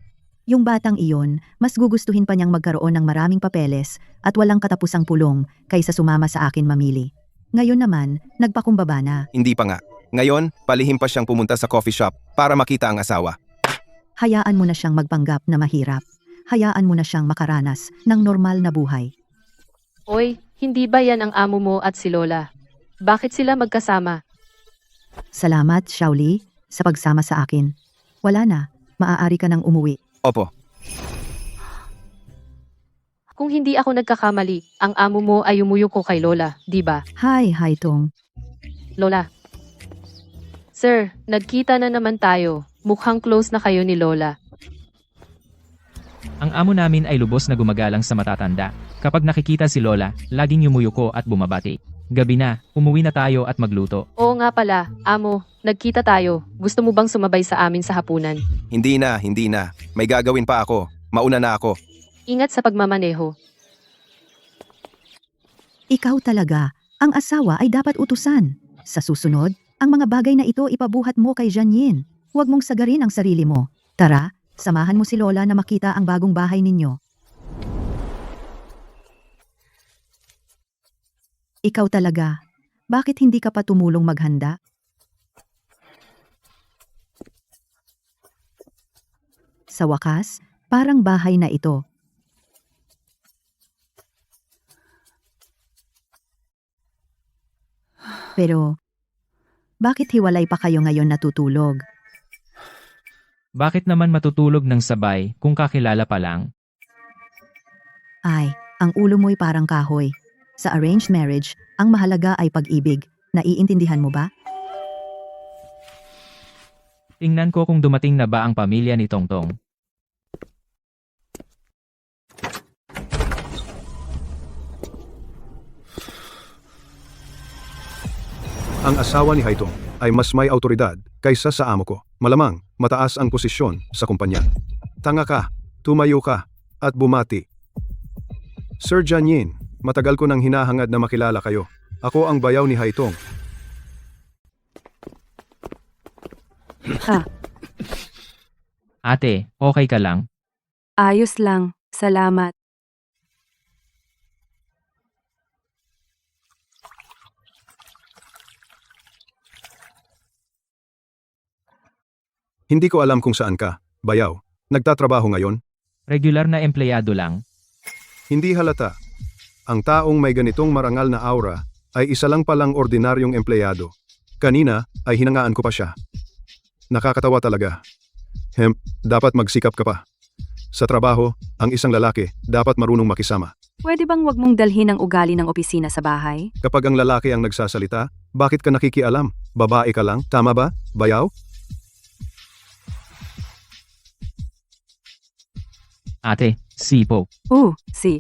Yung batang iyon, mas gugustuhin pa niyang magkaroon ng maraming papeles at walang katapusang pulong kaysa sumama sa akin mamili. Ngayon naman, nagpakumbaba na. Hindi pa nga. Ngayon, palihim pa siyang pumunta sa coffee shop para makita ang asawa. Hayaan mo na siyang magpanggap na mahirap. Hayaan mo na siyang makaranas ng normal na buhay. Oy, hindi ba yan ang amo mo at si Lola? Bakit sila magkasama? Salamat, Shaoli, sa pagsama sa akin. Wala na, maaari ka nang umuwi. Opo. Kung hindi ako nagkakamali, ang amo mo ay umuyo ko kay Lola, di ba? Hi, Haitong. Lola. Sir, nagkita na naman tayo. Mukhang close na kayo ni Lola. Ang amo namin ay lubos na gumagalang sa matatanda. Kapag nakikita si Lola, laging yumuyuko at bumabati. Gabi na, umuwi na tayo at magluto. Oo nga pala, amo, nagkita tayo. Gusto mo bang sumabay sa amin sa hapunan? Hindi na. May gagawin pa ako. Mauna na ako. Ingat sa pagmamaneho. Ikaw talaga, ang asawa ay dapat utusan. Sa susunod, ang mga bagay na ito ipabuhat mo kay Janine. Huwag mong sagarin ang sarili mo. Tara, samahan mo si Lola na makita ang bagong bahay ninyo. Ikaw talaga, bakit hindi ka pa tumulong maghanda? Sa wakas, parang bahay na ito. Pero, bakit hiwalay pa kayo ngayon natutulog? Bakit naman matutulog ng sabay kung kakilala pa lang? Ay, ang ulo mo'y parang kahoy. Sa arranged marriage, ang mahalaga ay pag-ibig. Naiintindihan mo ba? Tingnan ko kung dumating na ba ang pamilya ni Tongtong. Ang asawa ni Haitong ay mas may autoridad kaysa sa amo ko. Malamang, mataas ang posisyon sa kumpanya. Tanga ka, tumayo ka, at bumati. Sir Janine, matagal ko nang hinahangad na makilala kayo. Ako ang bayaw ni Haitong. Ate, okay ka lang? Ayos lang, salamat. Hindi ko alam kung saan ka, bayaw. Nagtatrabaho ngayon? Regular na empleyado lang. Hindi halata. Ang taong may ganitong marangal na aura ay isa lang palang ordinaryong empleyado. Kanina ay hinangaan ko pa siya. Nakakatawa talaga. Dapat magsikap ka pa. Sa trabaho, ang isang lalaki dapat marunong makisama. Pwede bang wag mong dalhin ang ugali ng opisina sa bahay? Kapag ang lalaki ang nagsasalita, bakit ka nakikialam? Babae ka lang, tama ba, bayaw? Ate, sipo. Si.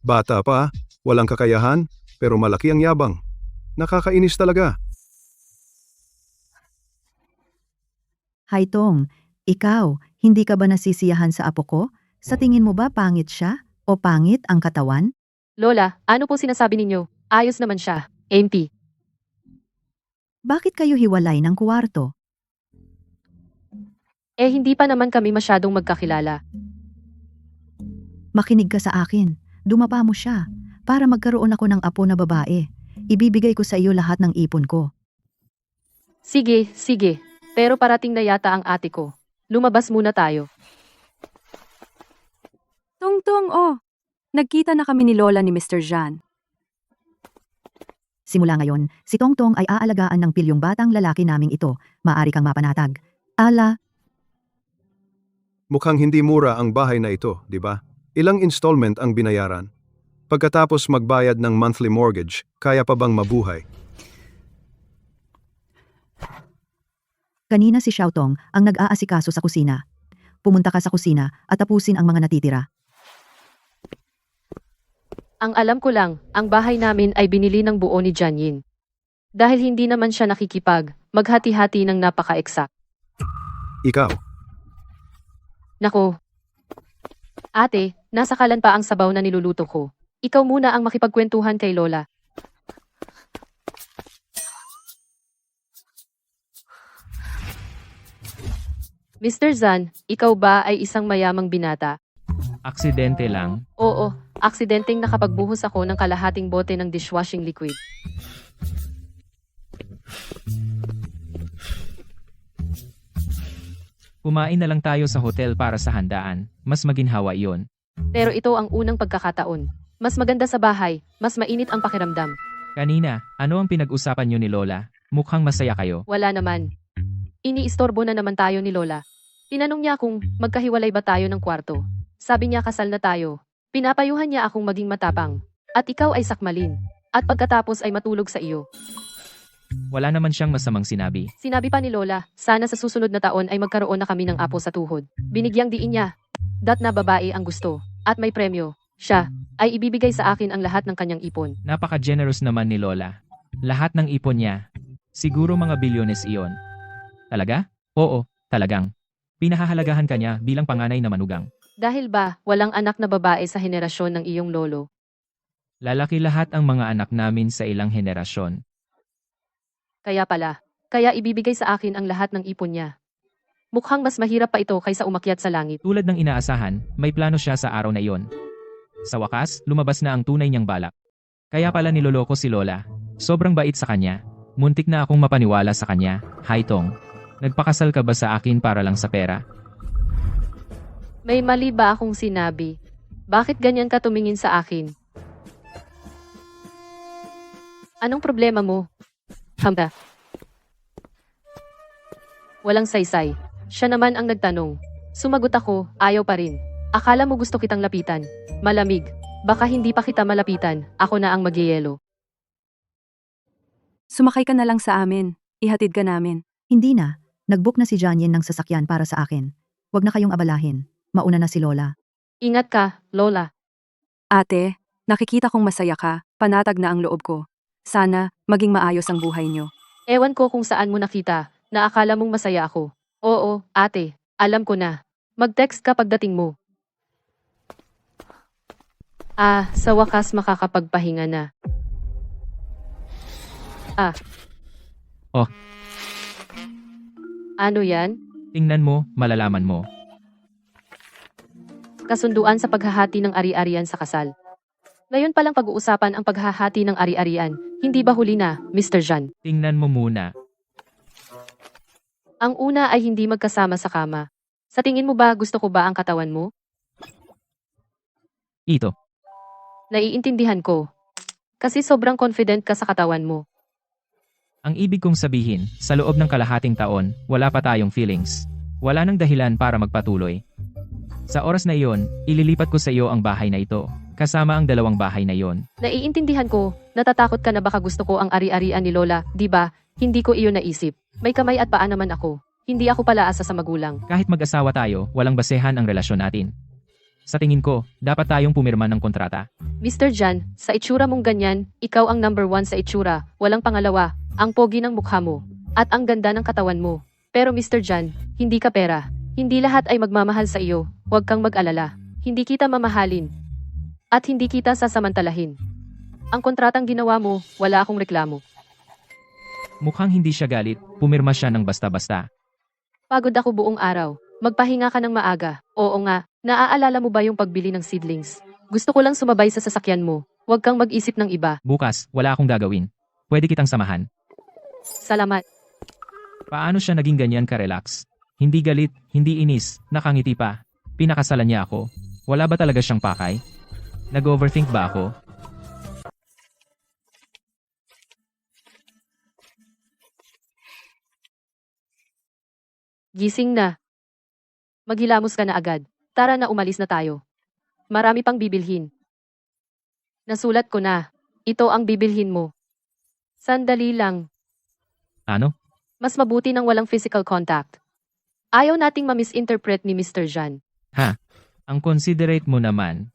Bata pa, walang kakayahan, pero malaki ang yabang. Nakakainis talaga. Haitong, ikaw, hindi ka ba nasisiyahan sa apo ko? Sa tingin mo ba pangit siya? O pangit ang katawan? Lola, ano po sinasabi ninyo? Ayos naman siya. MP. Bakit kayo hiwalay ng kuwarto? Eh hindi pa naman kami masyadong magkakilala. Makinig ka sa akin. Dumapa mo siya. Para magkaroon ako ng apo na babae. Ibibigay ko sa iyo lahat ng ipon ko. Sige. Pero parating na yata ang ate ko. Lumabas muna tayo. Tongtong, Nagkita na kami ni Lola ni Mr. Jean. Simula ngayon, si Tongtong ay aalagaan ng pilyong batang lalaki naming ito. Maari kang mapanatag. Ala, Mukhang hindi mura ang bahay na ito, di ba? Ilang installment ang binayaran? Pagkatapos magbayad ng monthly mortgage, kaya pa bang mabuhay? kanina si Xiaotong ang nag-aasikaso sa kusina. Pumunta ka sa kusina at tapusin ang mga natitira. Ang alam ko lang, ang bahay namin ay binili ng buo ni Jianyin. Dahil hindi naman siya nakikipag, maghati-hati ng napaka-eksak. Ikaw, Nako. Ate, nasa kalan pa ang sabaw na niluluto ko. Ikaw muna ang makipagkwentuhan kay Lola. Mr. Zan, ikaw ba ay isang mayamang binata? Aksidente lang. Oo, aksidenteng nakapagbuhos ako ng kalahating bote ng dishwashing liquid. Kumain na lang tayo sa hotel para sa handaan. Mas maginhawa iyon. Pero ito ang unang pagkakataon. Mas maganda sa bahay, mas mainit ang pakiramdam. Kanina, ano ang pinag-usapan niyo ni Lola? Mukhang masaya kayo. Wala naman. Iniistorbo na naman tayo ni Lola. Tinanong niya kung magkahiwalay ba tayo ng kwarto. Sabi niya kasal na tayo. Pinapayuhan niya akong maging matapang. At ikaw ay sakmalin. At pagkatapos ay matulog sa iyo. Wala naman siyang masamang sinabi. Sinabi pa ni Lola, sana sa susunod na taon ay magkaroon na kami ng apo sa tuhod. Binigyang diin niya. Dat na babae ang gusto. At may premyo. Siya ay ibibigay sa akin ang lahat ng kanyang ipon. Napaka-generous naman ni Lola. Lahat ng ipon niya. Siguro mga bilyones iyon. Talaga? Oo, talagang. Pinahahalagahan ka niya bilang panganay na manugang. Dahil ba, walang anak na babae sa henerasyon ng iyong lolo? Lalaki lahat ang mga anak namin sa ilang henerasyon. Kaya pala. Kaya ibibigay sa akin ang lahat ng ipon niya. Mukhang mas mahirap pa ito kaysa umakyat sa langit. Tulad ng inaasahan, may plano siya sa araw na iyon. Sa wakas, lumabas na ang tunay niyang balak. Kaya pala niloloko si Lola. Sobrang bait sa kanya. Muntik na akong mapaniwala sa kanya. Hi Tong. Nagpakasal ka ba sa akin para lang sa pera? May mali ba akong sinabi? Bakit ganyan ka tumingin sa akin? Anong problema mo? Hamba. Walang saysay. Siya naman ang nagtanong. Sumagot ako, ayaw pa rin. Akala mo gusto kitang lapitan. Malamig. Baka hindi pa kita malapitan, ako na ang magyeyelo. Sumakay ka na lang sa amin. Ihatid ka namin. Hindi na. Nag-book na si Janyen ng sasakyan para sa akin. Huwag na kayong abalahin. Mauna na si Lola. Ingat ka, Lola. Ate, nakikita kong masaya ka. Panatag na ang loob ko. Sana, maging maayos ang buhay niyo. Ewan ko kung saan mo nakita, na akala mong masaya ako. Oo, ate, alam ko na. Mag-text ka pagdating mo. Sa wakas makakapagpahinga na. Oh. Ano yan? Tingnan mo, malalaman mo. Kasunduan sa paghahati ng ari-arian sa kasal. Ngayon palang pag-uusapan ang paghahati ng ari-arian, hindi ba huli na, Mr. Jean? Tingnan mo muna. Ang una ay hindi magkasama sa kama. Sa tingin mo ba gusto ko ba ang katawan mo? Ito. Naiintindihan ko. Kasi sobrang confident ka sa katawan mo. Ang ibig kong sabihin, sa loob ng kalahating taon, wala pa tayong feelings. Wala nang dahilan para magpatuloy. Sa oras na iyon, ililipat ko sa iyo ang bahay na ito, kasama ang dalawang bahay na iyon. Naiintindihan ko, natatakot ka na baka gusto ko ang ari-arian ni Lola, di ba? Hindi ko iyon naisip. May kamay at paa naman ako. Hindi ako palaasa sa magulang. Kahit mag-asawa tayo, walang basehan ang relasyon natin. Sa tingin ko, dapat tayong pumirma ng kontrata. Mr. Jan, sa itsura mong ganyan, ikaw ang number 1 sa itsura, walang pangalawa, ang pogi ng mukha mo, at ang ganda ng katawan mo. Pero Mr. Jan, hindi ka pera. Hindi lahat ay magmamahal sa iyo, huwag kang mag-alala. Hindi kita mamahalin. At hindi kita sasamantalahin. Ang kontratang ginawa mo, wala akong reklamo. Mukhang hindi siya galit, pumirma siya ng basta-basta. Pagod ako buong araw. Magpahinga ka ng maaga. Oo nga, naaalala mo ba yung pagbili ng seedlings? Gusto ko lang sumabay sa sasakyan mo. Huwag kang mag-isip ng iba. Bukas, wala akong gagawin. Pwede kitang samahan. Salamat. Paano siya naging ganyan ka-relax? Hindi galit, hindi inis, nakangiti pa. Pinakasalan niya ako. Wala ba talaga siyang pakay? Nag-overthink ba ako? Gising na. Maghilamos ka na agad. Tara na, umalis na tayo. Marami pang bibilhin. Nasulat ko na. Ito ang bibilhin mo. Sandali lang. Ano? Mas mabuti nang walang physical contact. Ayaw nating ma-misinterpret ni Mr. Jan. Ang considerate mo naman.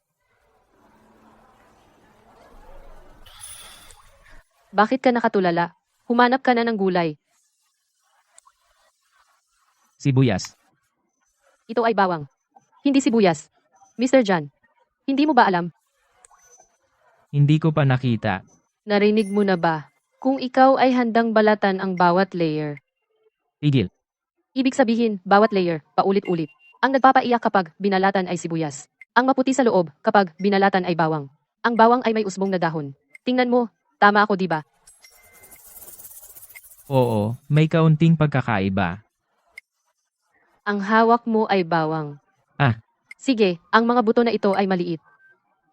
Bakit ka nakatulala? Humanap ka na ng gulay. Sibuyas. Ito ay bawang. Hindi sibuyas. Mr. Jan, hindi mo ba alam? Hindi ko pa nakita. Narinig mo na ba? Kung ikaw ay handang balatan ang bawat layer. Tigil. Ibig sabihin, bawat layer, paulit-ulit. Ang nagpapaiyak kapag binalatan ay sibuyas. Ang maputi sa loob kapag binalatan ay bawang. Ang bawang ay may usbong na dahon. Tingnan mo, tama ako, di ba? Oo, may kaunting pagkakaiba. Ang hawak mo ay bawang. Ah. Sige, ang mga buto na ito ay maliit.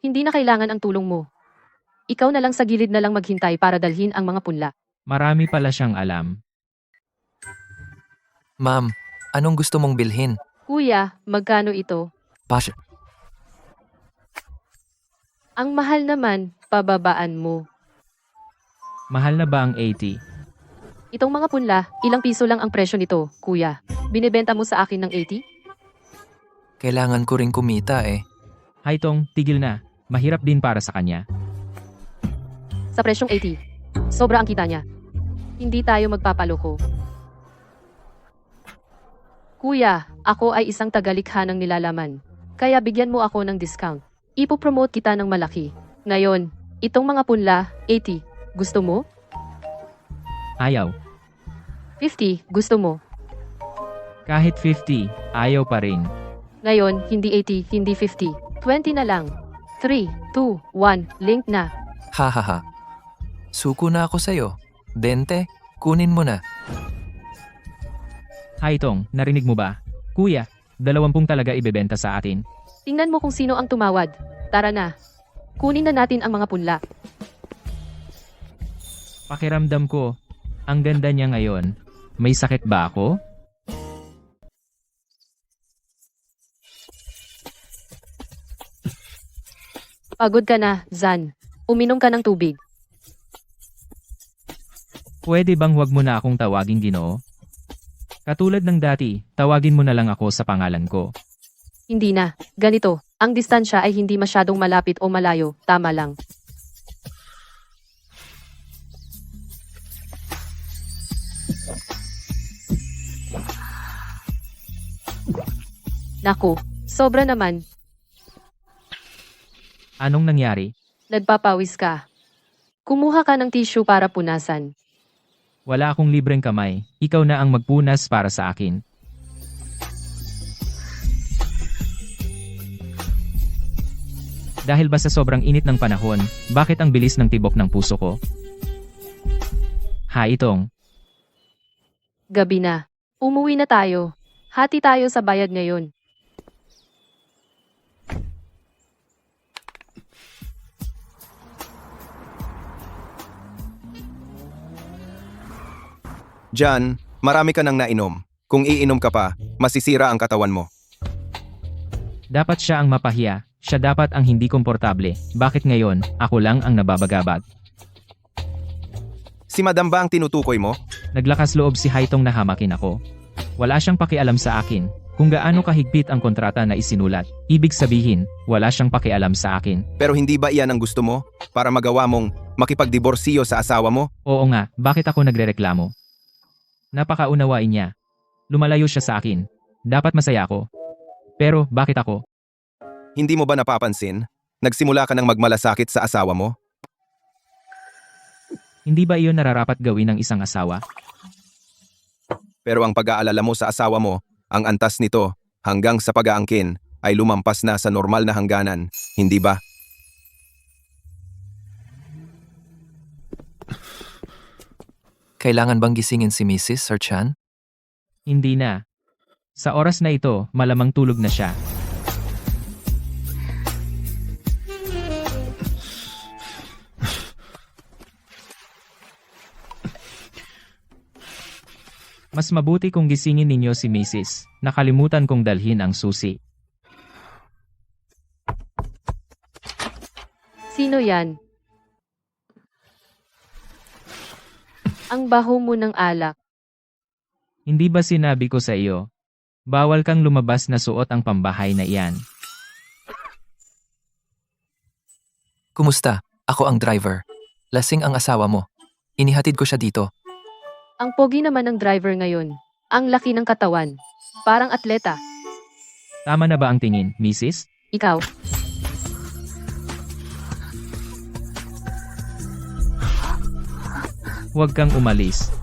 Hindi na kailangan ang tulong mo. Ikaw na lang sa gilid na lang maghintay para dalhin ang mga punla. Marami pala siyang alam. Ma'am, anong gusto mong bilhin? Kuya, magkano ito? Pasha. Ang mahal naman, pababaan mo. Mahal na ba ang 80? Itong mga punla, ilang piso lang ang presyo nito, kuya. Binebenta mo sa akin ng 80? Kailangan ko ring kumita eh. Haitong, tigil na. Mahirap din para sa kanya. Sa presyong 80. Sobra ang kita niya. Hindi tayo magpapaloko. Kuya, ako ay isang tagalikha ng nilalaman. Kaya bigyan mo ako ng discount. Ipopromote kita ng malaki. Ngayon, itong mga punla, 80. Gusto mo? Ayaw. 50. Gusto mo? Kahit 50, ayaw pa rin. Ngayon, hindi 80, hindi 50. 20 na lang. 3, 2, 1, link na. Hahaha. Suko na ako sa'yo. Dente, kunin mo na. Haitong, narinig mo ba? Kuya, 20 talaga ibebenta sa atin. Tingnan mo kung sino ang tumawad. Tara na. Kunin na natin ang mga punla. Pakiramdam ko, ang ganda niya ngayon. May sakit ba ako? Pagod ka na, Zan. Uminom ka ng tubig. Pwede bang huwag mo na akong tawaging Ginoo? Katulad ng dati, tawagin mo na lang ako sa pangalan ko. Hindi na. Ganito, ang distansya ay hindi masyadong malapit o malayo. Tama lang. Naku, sobra naman. Anong nangyari? Nagpapawis ka. Kumuha ka ng tissue para punasan. Wala akong libreng kamay. Ikaw na ang magpunas para sa akin. Dahil ba sa sobrang init ng panahon, bakit ang bilis ng tibok ng puso ko? Haitong, Gabi na. Umuwi na tayo. Hati tayo sa bayad ngayon. Jan, marami ka nang nainom. Kung iinom ka pa, masisira ang katawan mo. dapat siya ang mapahiya. Siya dapat ang hindi komportable. Bakit ngayon, ako lang ang nababagabag? Si Madam ba ang tinutukoy mo? Naglakas loob si Haitong na hamakin ako. Wala siyang pakialam sa akin. Kung gaano kahigpit ang kontrata na isinulat, ibig sabihin, wala siyang pakialam sa akin. Pero hindi ba iyan ang gusto mo? Para magawa mong makipagdiborsiyo sa asawa mo? Oo nga, bakit ako nagrereklamo? Napakaunawain niya. Lumalayo siya sa akin. Dapat masaya ako. Pero bakit ako? Hindi mo ba napapansin? Nagsimula ka ng magmalasakit sa asawa mo? Hindi ba iyon nararapat gawin ng isang asawa? Pero ang pag-aalala mo sa asawa mo, ang antas nito, hanggang sa pag-aangkin, ay lumampas na sa normal na hangganan, hindi ba? Kailangan bang gisingin si Mrs. Sir Chan? Hindi na. Sa oras na ito, malamang tulog na siya. Mas mabuti kung gisingin ninyo si Mrs. Nakalimutan kong dalhin ang susi. Sino yan? Ang baho mo ng alak. Hindi ba sinabi ko sa iyo? Bawal kang lumabas na suot ang pambahay na iyan. Kumusta? Ako ang driver. Lasing ang asawa mo. Inihatid ko siya dito. Ang pogi naman ng driver ngayon. Ang laki ng katawan. Parang atleta. Tama na ba ang tingin, Mrs.? Ikaw. Huwag kang umalis.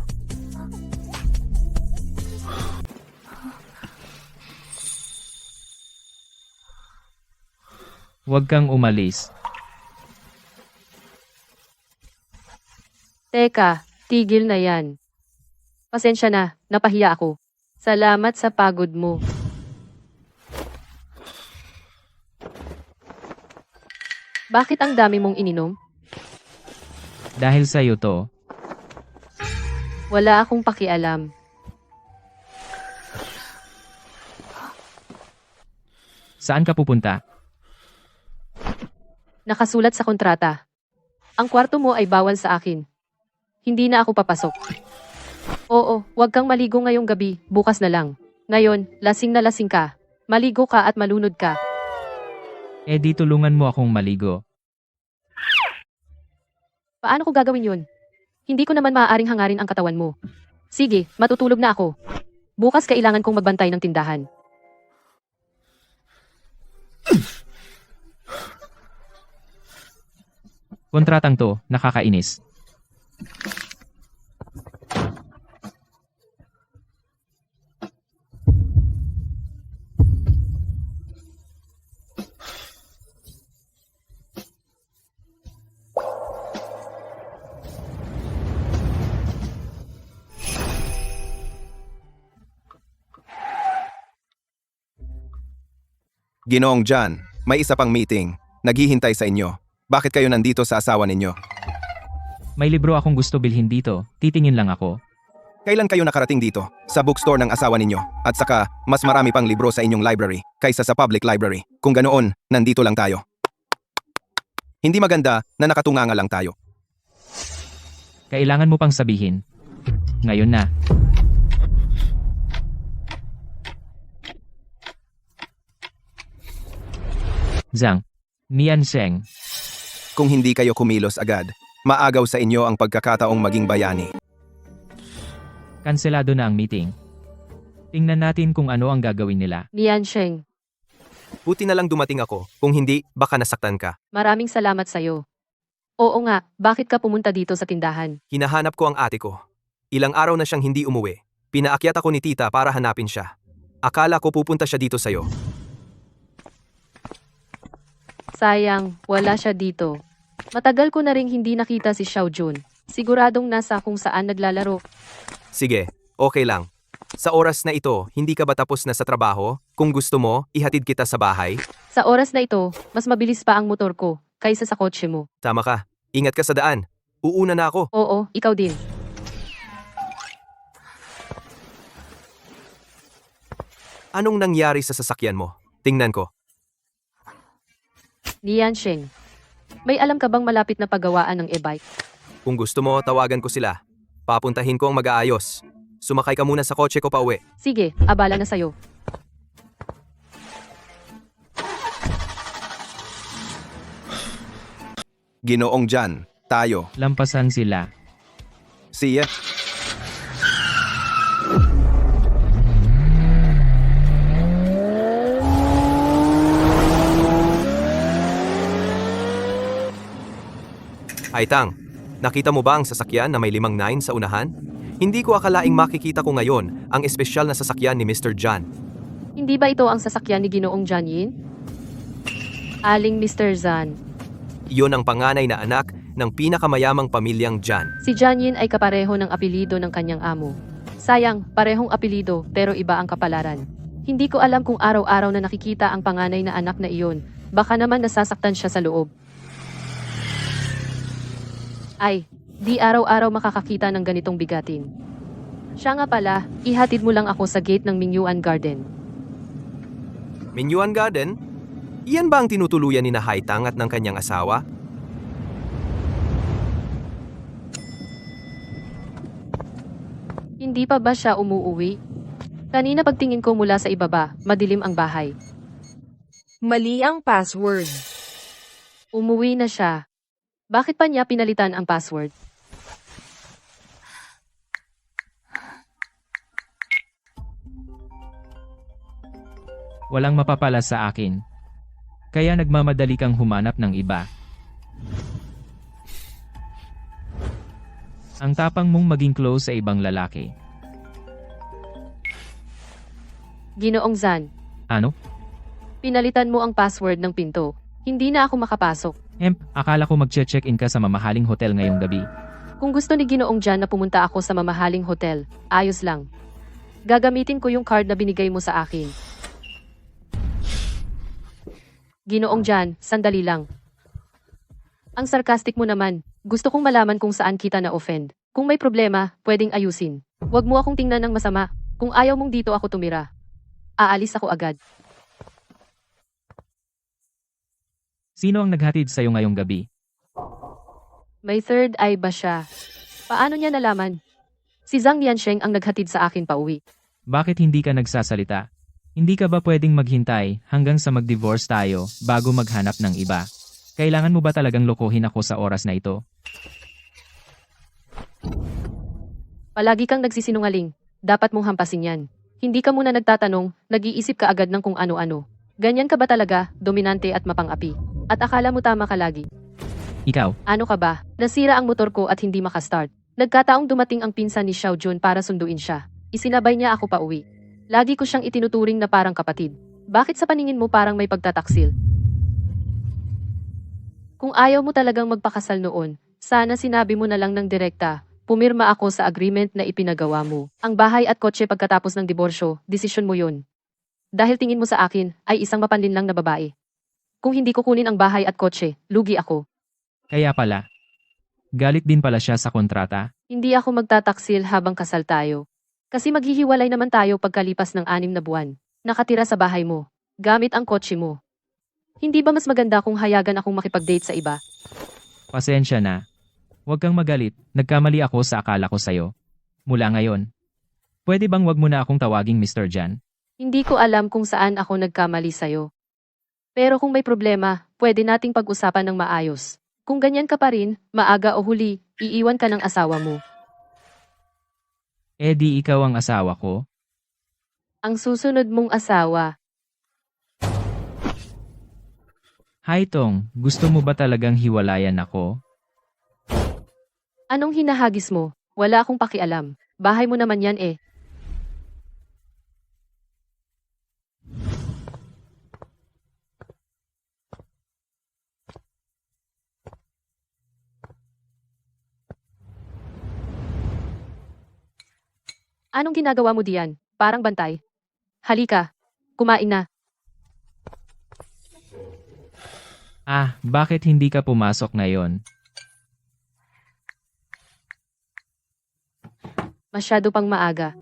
Huwag kang umalis. Teka, tigil na yan. Pasensya na, napahiya ako. Salamat sa pagod mo. Bakit ang dami mong ininom? Dahil sa iyo to. Wala akong pakialam. Saan ka pupunta? Nakasulat sa kontrata. Ang kwarto mo ay bawal sa akin. Hindi na ako papasok. Oo, huwag kang maligo ngayong gabi, bukas na lang. Ngayon, lasing na lasing ka. Maligo ka at malunod ka. Eh di tulungan mo akong maligo. Paano ko gagawin yun? Hindi ko naman maaaring hangarin ang katawan mo. Sige, matutulog na ako. Bukas kailangan kong magbantay ng tindahan. Kontratang to, nakakainis. Ginoong John, may isa pang meeting. Naghihintay sa inyo. Bakit kayo nandito sa asawa ninyo? May libro akong gusto bilhin dito, titingin lang ako. Kailan kayo nakarating dito? Sa bookstore ng asawa ninyo. At saka, mas marami pang libro sa inyong library kaysa sa public library. Kung ganoon, nandito lang tayo. Hindi maganda na nakatunganga lang tayo. Kailangan mo pang sabihin. Ngayon na. Zhang. Nian Sheng. Kung hindi kayo kumilos agad, maagaw sa inyo ang pagkakataong maging bayani. Kanselado na ang meeting. Tingnan natin kung ano ang gagawin nila. Nian Sheng, Buti na lang dumating ako. Kung hindi, baka nasaktan ka. maraming salamat sa'yo. Oo nga, bakit ka pumunta dito sa tindahan? Hinahanap ko ang ate ko. Ilang araw na siyang hindi umuwi. Pinaakyat ako ni tita para hanapin siya. Akala ko pupunta siya dito sa'yo. Sayang, wala siya dito. Matagal ko na ring hindi nakita si Xiao Jun. Siguradong nasa kung saan naglalaro. Sige, okay lang. Sa oras na ito, hindi ka ba tapos na sa trabaho? Kung gusto mo, ihatid kita sa bahay. Sa oras na ito, mas mabilis pa ang motor ko kaysa sa kotse mo. Tama ka. Ingat ka sa daan. Uuna na ako. Oo, ikaw din. Anong nangyari sa sasakyan mo? Tingnan ko. Nian Sheng, may alam ka bang malapit na paggawaan ng e-bike? Kung gusto mo, tawagan ko sila. Papuntahin ko ang mag-aayos. Sumakay ka muna sa kotse ko pauwi. Sige, abala na sa'yo. Ginoong John, tayo. Lampasan sila. See ya. Ay Tang, nakita mo ba ang sasakyan na may 5-9 sa unahan? Hindi ko akalaing makikita ko ngayon ang espesyal na sasakyan ni Mr. John. Hindi ba ito ang sasakyan ni Ginoong John Yin? Aling Mr. Zan. Iyon ang panganay na anak ng pinakamayamang pamilyang John. Si John Yin ay kapareho ng apelido ng kanyang amo. Sayang, parehong apelido pero iba ang kapalaran. Hindi ko alam kung araw-araw na nakikita ang panganay na anak na iyon. Baka naman nasasaktan siya sa loob. Ay, di araw-araw makakakita ng ganitong bigatin. Siya nga pala, ihatid mo lang ako sa gate ng Mingyuan Garden. Minyuan Garden? Iyan ba ang tinutuluyan ni na Haitang at ng kanyang asawa? Hindi pa ba siya umuuwi? Kanina pagtingin ko mula sa ibaba, madilim ang bahay. Mali ang password. Umuwi na siya. Bakit pa niya pinalitan ang password? Walang mapapala sa akin. Kaya nagmamadali kang humanap ng iba. Ang tapang mong maging close sa ibang lalaki. Ginoong Zan, Ano? pinalitan mo ang password ng pinto. Hindi na ako makapasok. Akala ko magche-check-in ka sa mamahaling hotel ngayong gabi. Kung gusto ni Ginoong Jan na pumunta ako sa mamahaling hotel, ayos lang. Gagamitin ko yung card na binigay mo sa akin. Ginoong Jan, sandali lang. Ang sarcastic mo naman. Gusto kong malaman kung saan kita na-offend. Kung may problema, pwedeng ayusin. Huwag mo akong tingnan ng masama. Kung ayaw mong dito ako tumira, aalis ako agad. Sino ang naghatid sa'yo ngayong gabi? May third eye ba siya? Paano niya nalaman? Si Zhang Yansheng ang naghatid sa akin pauwi. Bakit hindi ka nagsasalita? Hindi ka ba pwedeng maghintay hanggang sa mag-divorce tayo bago maghanap ng iba? Kailangan mo ba talagang lokohin ako sa oras na ito? Palagi kang nagsisinungaling. Dapat mong hampasin yan. Hindi ka muna nagtatanong, nag-iisip ka agad ng kung ano-ano. Ganyan ka ba talaga, dominante at mapang-api? At akala mo tama ka lagi. Ikaw, Ano ka ba? Nasira ang motor ko at hindi makastart. Nagkataong dumating ang pinsan ni Xiao Jun para sunduin siya. Isinabay niya ako pauwi. Lagi ko siyang itinuturing na parang kapatid. Bakit sa paningin mo parang may pagtataksil? Kung ayaw mo talagang magpakasal noon, sana sinabi mo na lang ng direkta, pumirma ako sa agreement na ipinagawa mo. Ang bahay at kotse pagkatapos ng diborsyo, desisyon mo yun. Dahil tingin mo sa akin, ay isang mapanlinlang na babae. Kung hindi ko kunin ang bahay at kotse, lugi ako. kaya pala. Galit din pala siya sa kontrata. Hindi ako magtataksil habang kasal tayo. Kasi maghihiwalay naman tayo pagkalipas ng 6 na buwan. Nakatira sa bahay mo. Gamit ang kotse mo. Hindi ba mas maganda kung hayagan akong makipag-date sa iba? Pasensya na. Huwag kang magalit, nagkamali ako sa akala ko sa'yo. Mula ngayon. Pwede bang wag mo na akong tawaging Mr. Jan? Hindi ko alam kung saan ako nagkamali sa'yo. Pero kung may problema, pwede nating pag-usapan ng maayos. Kung ganyan ka pa rin, maaga o huli, iiwan ka ng asawa mo. Di ikaw ang asawa ko? Ang susunod mong asawa. Hi Tong, gusto mo ba talagang hiwalayan ako? Anong hinahagis mo? Wala akong pakialam. Bahay mo naman yan eh. Anong ginagawa mo diyan? Parang bantay. Halika. Kumain na. Bakit hindi ka pumasok ngayon? Masyado pang maaga.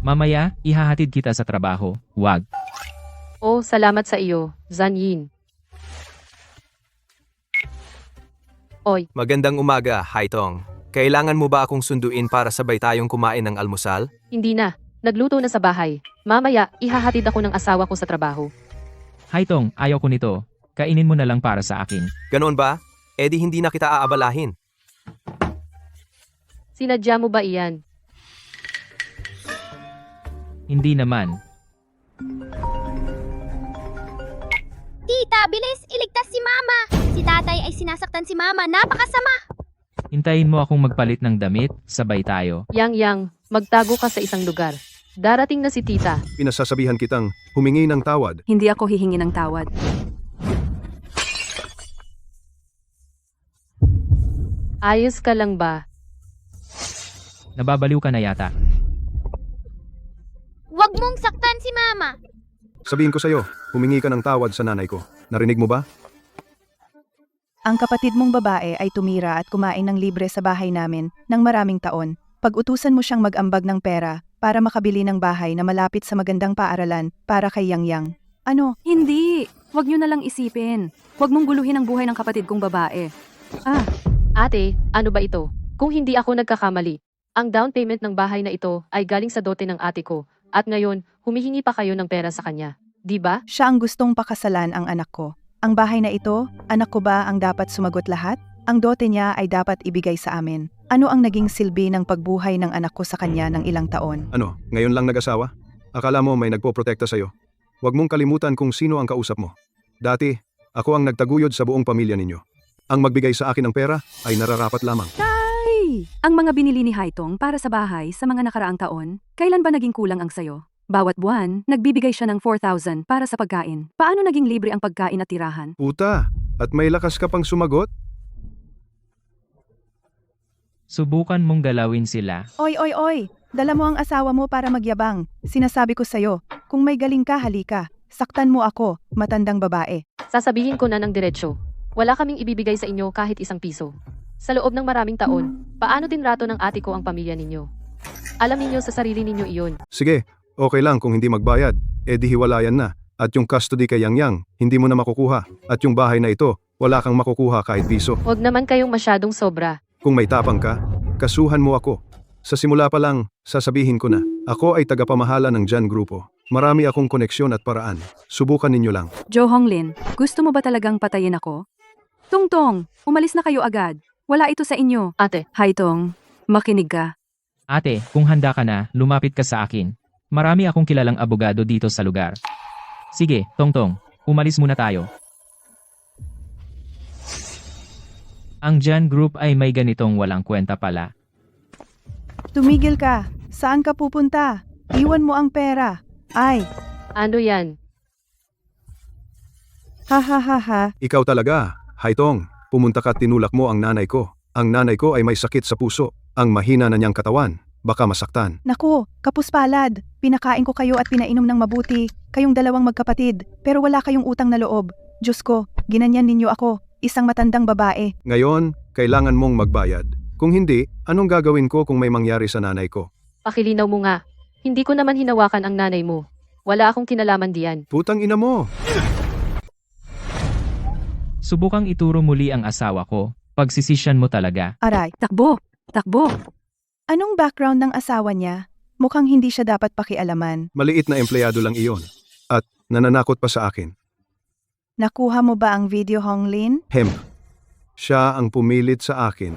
Mamaya, ihahatid kita sa trabaho. Wag. Oh, salamat sa iyo, Zan Yin. Oy, Magandang umaga, Haitong. Kailangan mo ba akong sunduin para sabay tayong kumain ng almusal? hindi na. Nagluto na sa bahay. Mamaya, ihahatid ako ng asawa ko sa trabaho. Hi Tong, ayaw ko nito. Kainin mo na lang para sa akin. Ganoon ba? Di hindi na kita aabalahin. Sinadya mo ba iyan? Hindi naman. Tita, bilis! Iligtas si Mama! Si tatay ay sinasaktan si Mama. Napakasama! Hintayin mo akong magpalit ng damit, sabay tayo. Yang, magtago ka sa isang lugar. Darating na si tita. Pinasasabihan kitang humingi ng tawad. Hindi ako hihingi ng tawad. Ayos ka lang ba? Nababaliw ka na yata. Huwag mong saktan si Mama! Sabihin ko sa'yo, humingi ka ng tawad sa nanay ko. Narinig mo ba? Ang kapatid mong babae ay tumira at kumain ng libre sa bahay namin ng maraming taon. Pag-utusan mo siyang mag-ambag ng pera para makabili ng bahay na malapit sa magandang paaralan para kay Yang Yang. Ano? Hindi! Huwag niyo na lang isipin. Huwag mong guluhin ang buhay ng kapatid kong babae. Ate, ano ba ito? Kung hindi ako nagkakamali, ang down payment ng bahay na ito ay galing sa dote ng ate ko, at ngayon, humihingi pa kayo ng pera sa kanya. Di ba? Siya ang gustong pakasalan ang anak ko. Ang bahay na ito, anak ko ba ang dapat sumagot lahat? Ang dote niya ay dapat ibigay sa amin. Ano ang naging silbi ng pagbuhay ng anak ko sa kanya ng ilang taon? Ano, ngayon lang nag-asawa? Akala mo may nagpoprotekta sa'yo? Huwag mong kalimutan kung sino ang kausap mo. Dati, ako ang nagtaguyod sa buong pamilya ninyo. Ang magbigay sa akin ng pera ay nararapat lamang. Ay! Ang mga binili ni Haitong para sa bahay sa mga nakaraang taon, kailan ba naging kulang ang sayo? Bawat buwan, nagbibigay siya ng 4,000 para sa pagkain. Paano naging libre ang pagkain at tirahan? Puta, at may lakas ka pang sumagot? Subukan mong galawin sila. Oy! Dala mo ang asawa mo para magyabang. Sinasabi ko sa'yo, kung may galing ka, halika. Saktan mo ako, matandang babae. Sasabihin ko na ng diretsyo. Wala kaming ibibigay sa inyo kahit isang piso. Sa loob ng maraming taon, paano tinrato ng ate ko ang pamilya ninyo? Alam ninyo sa sarili ninyo iyon. Sige, okay lang kung hindi magbayad, di hiwalayan na. At yung custody kay Yang Yang, hindi mo na makukuha. At yung bahay na ito, wala kang makukuha kahit piso. Huwag naman kayong masyadong sobra. Kung may tapang ka, kasuhan mo ako. Sa simula pa lang, sasabihin ko na, ako ay tagapamahala ng Jan Grupo. Marami akong koneksyon at paraan. Subukan ninyo lang. Jo Honglin, gusto mo ba talagang patayin ako? Tungtong, umalis na kayo agad. Wala ito sa inyo. Ate, Haitong, makinig ka. Ate, kung handa ka na, lumapit ka sa akin. Marami akong kilalang abogado dito sa lugar. Sige, Tongtong, umalis muna tayo. Ang Jan Group ay may ganitong walang kwenta pala. Tumigil ka. Saan ka pupunta? Iwan mo ang pera. Ay, ano yan? ha. Ikaw talaga, Haitong, pumunta ka at tinulak mo ang nanay ko. Ang nanay ko ay may sakit sa puso. Ang mahina na niyang katawan, baka masaktan. Naku, kapuspalad. Pinakain ko kayo at pinainom ng mabuti. Kayong dalawang magkapatid, pero wala kayong utang na loob. Diyos ko, ginanyan ninyo ako. Isang matandang babae. Ngayon, kailangan mong magbayad. Kung hindi, anong gagawin ko kung may mangyari sa nanay ko? Pakilinaw mo nga. Hindi ko naman hinawakan ang nanay mo. Wala akong kinalaman diyan. Putang ina mo! Subukang ituro muli ang asawa ko. Pagsisisyan mo talaga. Aray, Takbo! anong background ng asawa niya? Mukhang hindi siya dapat pakialaman. Maliit na empleyado lang iyon. At nananakot pa sa akin. Nakuha mo ba ang video, Honglin? Hemp. Siya ang pumilit sa akin.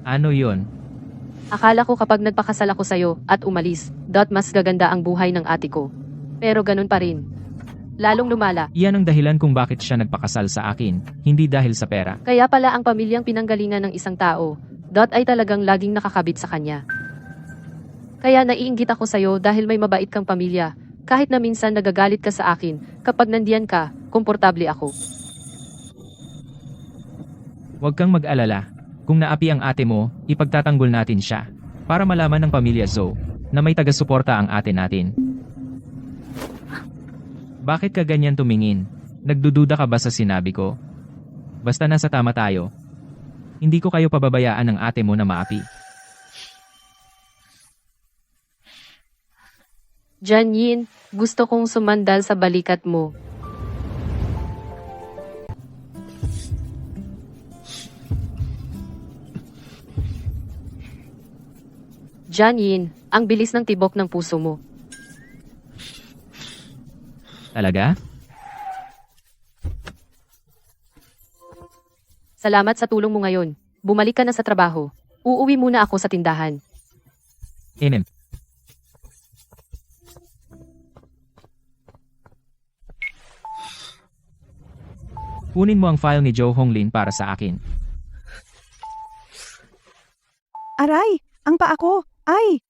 Ano yon? Akala ko kapag nagpakasal ako sa'yo at umalis, mas gaganda ang buhay ng ate ko. Pero ganun pa rin. Lalong lumala. Iyan ang dahilan kung bakit siya nagpakasal sa akin, hindi dahil sa pera. Kaya pala ang pamilyang pinanggalingan ng isang tao, ay talagang laging nakakabit sa kanya. Kaya naiinggit ako sa'yo dahil may mabait kang pamilya, kahit na minsan nagagalit ka sa akin, kapag nandiyan ka, komportable ako. Huwag kang mag-alala. Kung naapi ang ate mo, ipagtatanggol natin siya. Para malaman ng pamilya Zoe na may taga-suporta ang ate natin. Bakit ka ganyan tumingin? Nagdududa ka ba sa sinabi ko? Basta nasa tama tayo. Hindi ko kayo pababayaan ng ate mo na maapi. Janine, gusto kong sumandal sa balikat mo. Janine, ang bilis ng tibok ng puso mo. Talaga? Salamat sa tulong mo ngayon. Bumalik ka na sa trabaho. Uuwi muna ako sa tindahan. Inem. Kunin mo ang file ni Joe Honglin para sa akin. Aray, ang paa ko. Ay!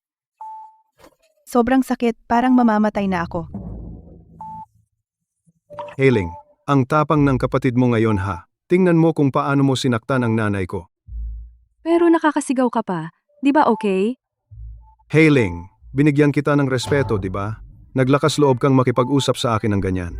Sobrang sakit, parang mamamatay na ako. Hailing, ang tapang ng kapatid mo ngayon ha. Tingnan mo kung paano mo sinaktan ang nanay ko. Pero nakakasigaw ka pa. Di ba okay? Hailing, binigyan kita ng respeto, di ba? Naglakas loob kang makipag-usap sa akin ng ganyan.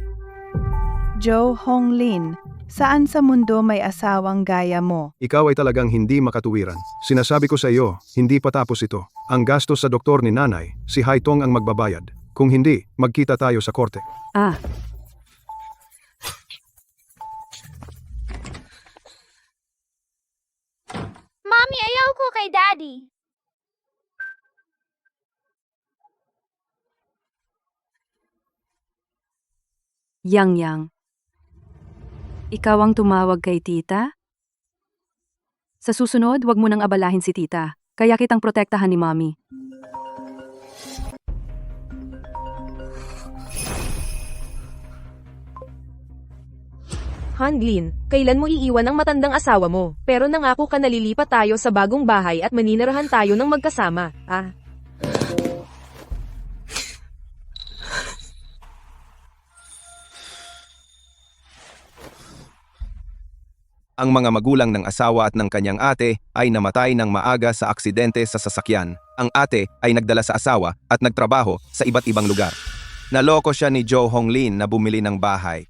Joe Honglin, saan sa mundo may asawang gaya mo? Ikaw ay talagang hindi makatuwiran. Sinasabi ko sa iyo, hindi pa tapos ito. Ang gastos sa doktor ni nanay, si Haitong ang magbabayad. Kung hindi, magkita tayo sa korte. Ah, Mommy, ayaw ko kay Daddy. Yang. Ikaw ang tumawag kay tita? Sa susunod, wag mo nang abalahin si tita. Kaya kitang protektahan ni mommy. Hanglin, kailan mo iiwan ang matandang asawa mo? Pero nangako ka na lilipat tayo sa bagong bahay at maninirahan tayo ng magkasama. Ah, Ang mga magulang ng asawa at ng kanyang ate ay namatay ng maaga sa aksidente sa sasakyan. Ang ate ay nagdala sa asawa at nagtrabaho sa iba't ibang lugar. Naloko siya ni Joe Honglin na bumili ng bahay.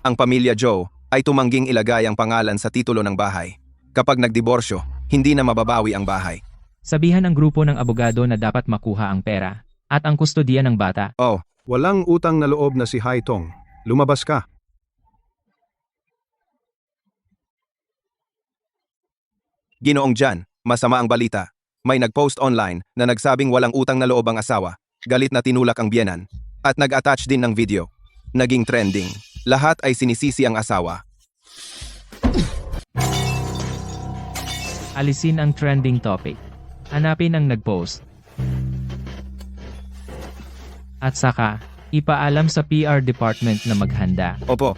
Ang pamilya Joe ay tumangging ilagay ang pangalan sa titulo ng bahay. Kapag nagdiborsyo, hindi na mababawi ang bahay. Sabihan ang grupo ng abogado na dapat makuha ang pera at ang kustodiya ng bata. Oh, Walang utang na loob na si Haitong. Lumabas ka. Ginoong Jan, masama ang balita. May nag-post online na nagsabing walang utang na loob ang asawa. Galit na tinulak ang biyenan. At nag-attach din ng video. Naging trending. Lahat ay sinisisi ang asawa. Alisin ang trending topic. Hanapin ang nag-post. At saka, ipaalam sa PR department na maghanda. Opo.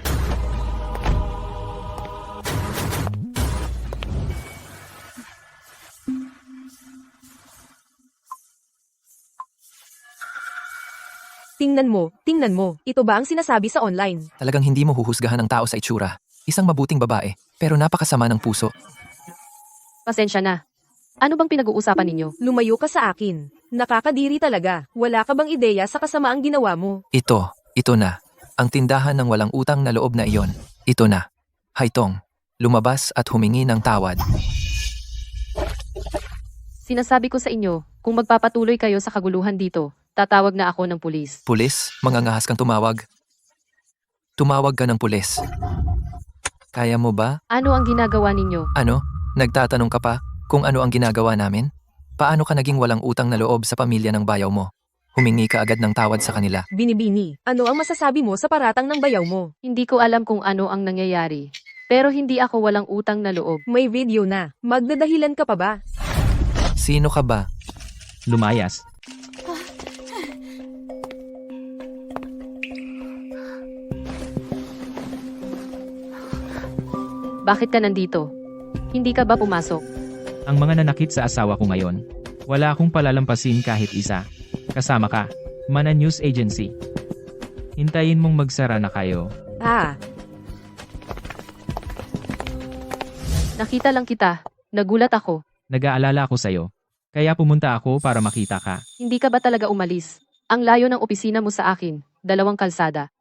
tingnan mo. Ito ba ang sinasabi sa online? Talagang hindi mo huhusgahan ang tao sa itsura. Isang mabuting babae, pero napakasama ng puso. Pasensya na. Ano bang pinag-uusapan ninyo? Lumayo ka sa akin. Nakakadiri talaga. Wala ka bang ideya sa kasamaang ginawa mo? Ito na. Ang tindahan ng walang utang na loob na iyon. Ito na. Haitong, lumabas at humingi ng tawad. Sinasabi ko sa inyo, kung magpapatuloy kayo sa kaguluhan dito, tatawag na ako ng pulis. Pulis, mangangahas kang tumawag. Tumawag ka ng pulis. Kaya mo ba? Ano ang ginagawa ninyo? Ano? Nagtatanong ka pa kung ano ang ginagawa namin? Paano ka naging walang utang na loob sa pamilya ng bayaw mo? Humingi ka agad ng tawad sa kanila. Binibini, ano ang masasabi mo sa paratang ng bayaw mo? Hindi ko alam kung ano ang nangyayari. Pero hindi ako walang utang na loob. May video na. Magdadahilan ka pa ba? Sino ka ba? Lumayas. Bakit ka nandito? Hindi ka ba pumasok? Ang mga nanakit sa asawa ko ngayon. Wala akong palalampasin kahit isa. Kasama ka. Mana News Agency. Hintayin mong magsara na kayo. Ah, Nakita lang kita. Nagulat ako. Nag-aalala ako sa'yo. Kaya pumunta ako para makita ka. Hindi ka ba talaga umalis? Ang layo ng opisina mo sa akin. 2 kalsada.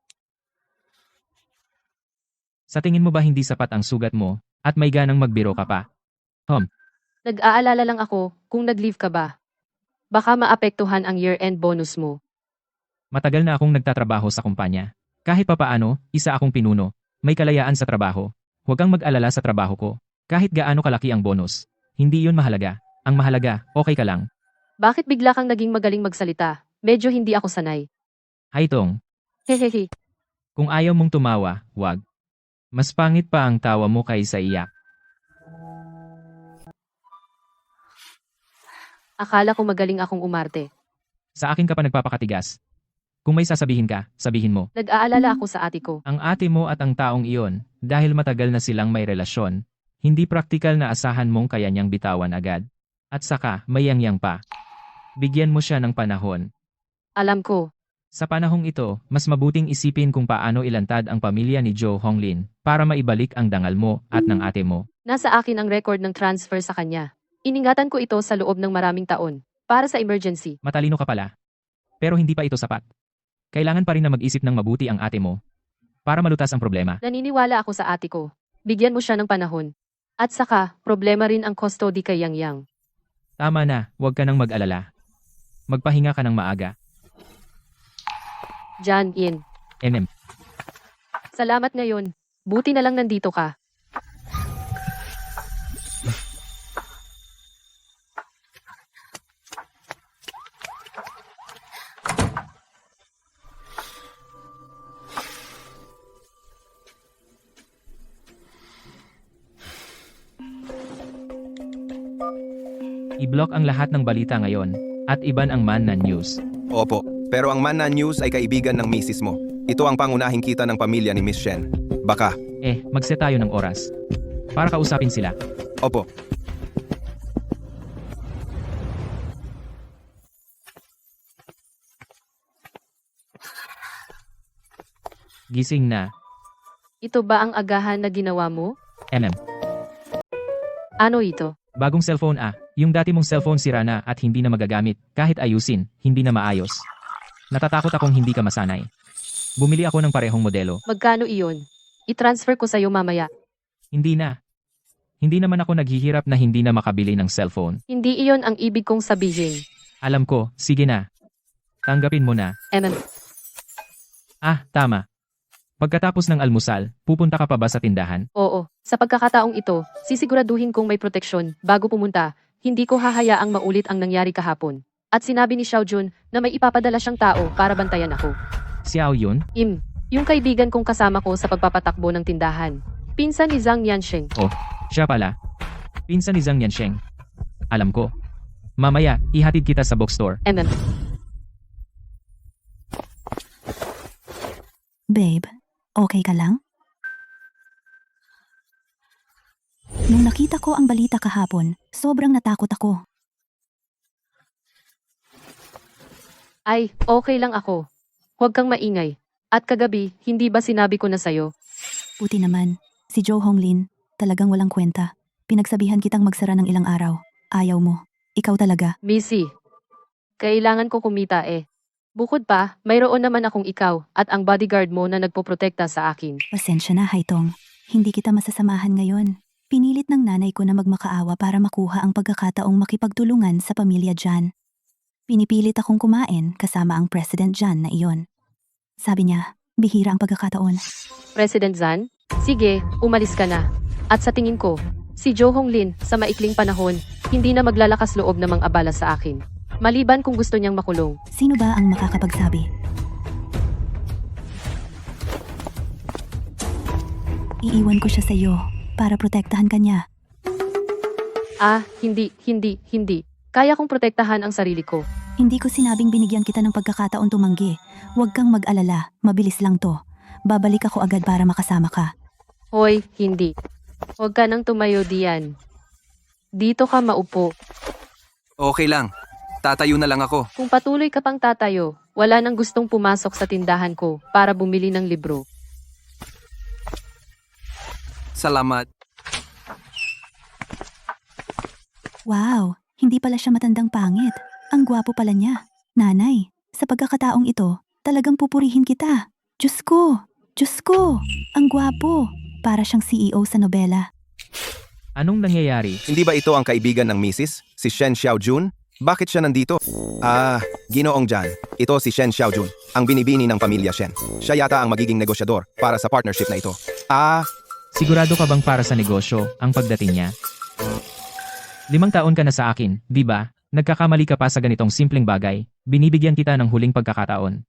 Sa tingin mo ba hindi sapat ang sugat mo at may ganang magbiro ka pa? Nag-aalala lang ako kung nag-leave ka ba. Baka maapektuhan ang year-end bonus mo. Matagal na akong nagtatrabaho sa kumpanya. Kahit papaano, isa akong pinuno. May kalayaan sa trabaho. Huwag kang mag-alala sa trabaho ko. Kahit gaano kalaki ang bonus. Hindi yun mahalaga. Ang mahalaga, okay ka lang. Bakit bigla kang naging magaling magsalita? Medyo hindi ako sanay. Haitong, Hehehe. kung ayaw mong tumawa, wag. Mas pangit pa ang tawa mo kaysa iyak. Akala ko magaling akong umarte. Sa akin ka pa nagpapakatigas. Kung may sasabihin ka, sabihin mo. Nag-aalala ako sa ate ko. Ang ate mo at ang taong iyon, dahil matagal na silang may relasyon, hindi praktikal na asahan mong kaya niyang bitawan agad. At saka, mayangyang pa. Bigyan mo siya ng panahon. Alam ko. Sa panahong ito, mas mabuting isipin kung paano ilantad ang pamilya ni Joe Honglin para maibalik ang dangal mo at ng ate mo. Nasa akin ang record ng transfer sa kanya. Iningatan ko ito sa loob ng maraming taon. Para sa emergency. Matalino ka pala. Pero hindi pa ito sapat. Kailangan pa rin na mag-isip ng mabuti ang ate mo para malutas ang problema. Naniniwala ako sa ate ko. Bigyan mo siya ng panahon. At saka, problema rin ang custody kay Yang Yang. Tama na, huwag ka nang mag-alala. Magpahinga ka ng maaga. Jan In. MM. Salamat ngayon. Buti na lang nandito ka. I-block ang lahat ng balita ngayon at iban ang Man na News. Opo, pero ang Manna News ay kaibigan ng misis mo. Ito ang pangunahing kita ng pamilya ni Miss Shen. Baka, Mag-set tayo ng oras para kausapin sila. opo, Gising na. Ito ba ang agahan na ginawa mo? MM. Ano ito? Bagong cellphone yung dati mong cellphone sira na at hindi na magagamit. Kahit ayusin, hindi na maayos. Natatakot akong hindi ka masanay. Bumili ako ng parehong modelo. Magkano iyon? I-transfer ko sa'yo mamaya. Hindi na. Hindi naman ako naghihirap na hindi na makabili ng cellphone. Hindi iyon ang ibig kong sabihin. Alam ko, sige na. Tanggapin mo na. Tama. Pagkatapos ng almusal, pupunta ka pa ba sa tindahan? Oo, sa pagkakataong ito, sisiguraduhin kong may proteksyon bago pumunta. Hindi ko hahayaang maulit ang nangyari kahapon. At sinabi ni Xiao Jun na may ipapadala siyang tao para bantayan ako. Xiao Yun? Yung kaibigan kong kasama ko sa pagpapatakbo ng tindahan. Pinsan ni Zhang Yansheng. Siya pala. Pinsan ni Zhang Yansheng. Alam ko. Mamaya, ihatid kita sa bookstore. Babe, okay ka lang? Nung nakita ko ang balita kahapon, sobrang natakot ako. Ay, okay lang ako. Huwag kang maingay. At kagabi, hindi ba sinabi ko na sa'yo? Buti naman, si Joe Honglin, talagang walang kwenta. Pinagsabihan kitang magsara ng ilang araw. Ayaw mo. Ikaw talaga. Missy, kailangan ko kumita Bukod pa, mayroon naman akong ikaw at ang bodyguard mo na nagpoprotekta sa akin. Pasensya na, Haitong. Hindi kita masasamahan ngayon. Pinilit ng nanay ko na magmakaawa para makuha ang pagkakataong makipagtulungan sa pamilya Jan. Pinipilit akong kumain kasama ang President Jan na iyon. Sabi niya, bihira ang pagkakataon. President Zan, sige, umalis ka na. At sa tingin ko, si Joe Honglin sa maikling panahon, hindi na maglalakas loob na mang-abala sa akin. Maliban kung gusto niyang makulong. Sino ba ang makakapagsabi? Iiwan ko siya sa iyo para protektahan ka niya. Hindi. Kaya kong protektahan ang sarili ko. Hindi ko sinabing binigyan kita ng pagkakataon tumanggi. Huwag kang mag-alala, mabilis lang to. Babalik ako agad para makasama ka. Hoy, hindi. Huwag ka nang tumayo diyan. Dito ka maupo. Okay lang. Tatayo na lang ako. Kung patuloy ka pang tatayo, wala nang gustong pumasok sa tindahan ko para bumili ng libro. Salamat. Wow, hindi pala siya matandang pangit. Ang gwapo pala niya. Nanay, sa pagkakataong ito, talagang pupurihin kita. Diyos ko, ang gwapo. Para siyang CEO sa nobela. Anong nangyayari? hindi ba ito ang kaibigan ng misis, si Shen Xiaojun? Bakit siya nandito? Ginoong Jan. Ito si Shen Xiaojun, ang binibini ng pamilya Shen. Siya yata ang magiging negosyador para sa partnership na ito. Sigurado ka bang para sa negosyo ang pagdating niya? 5 taon ka na sa akin, di ba? Nagkakamali ka pa sa ganitong simpleng bagay. Binibigyan kita ng huling pagkakataon.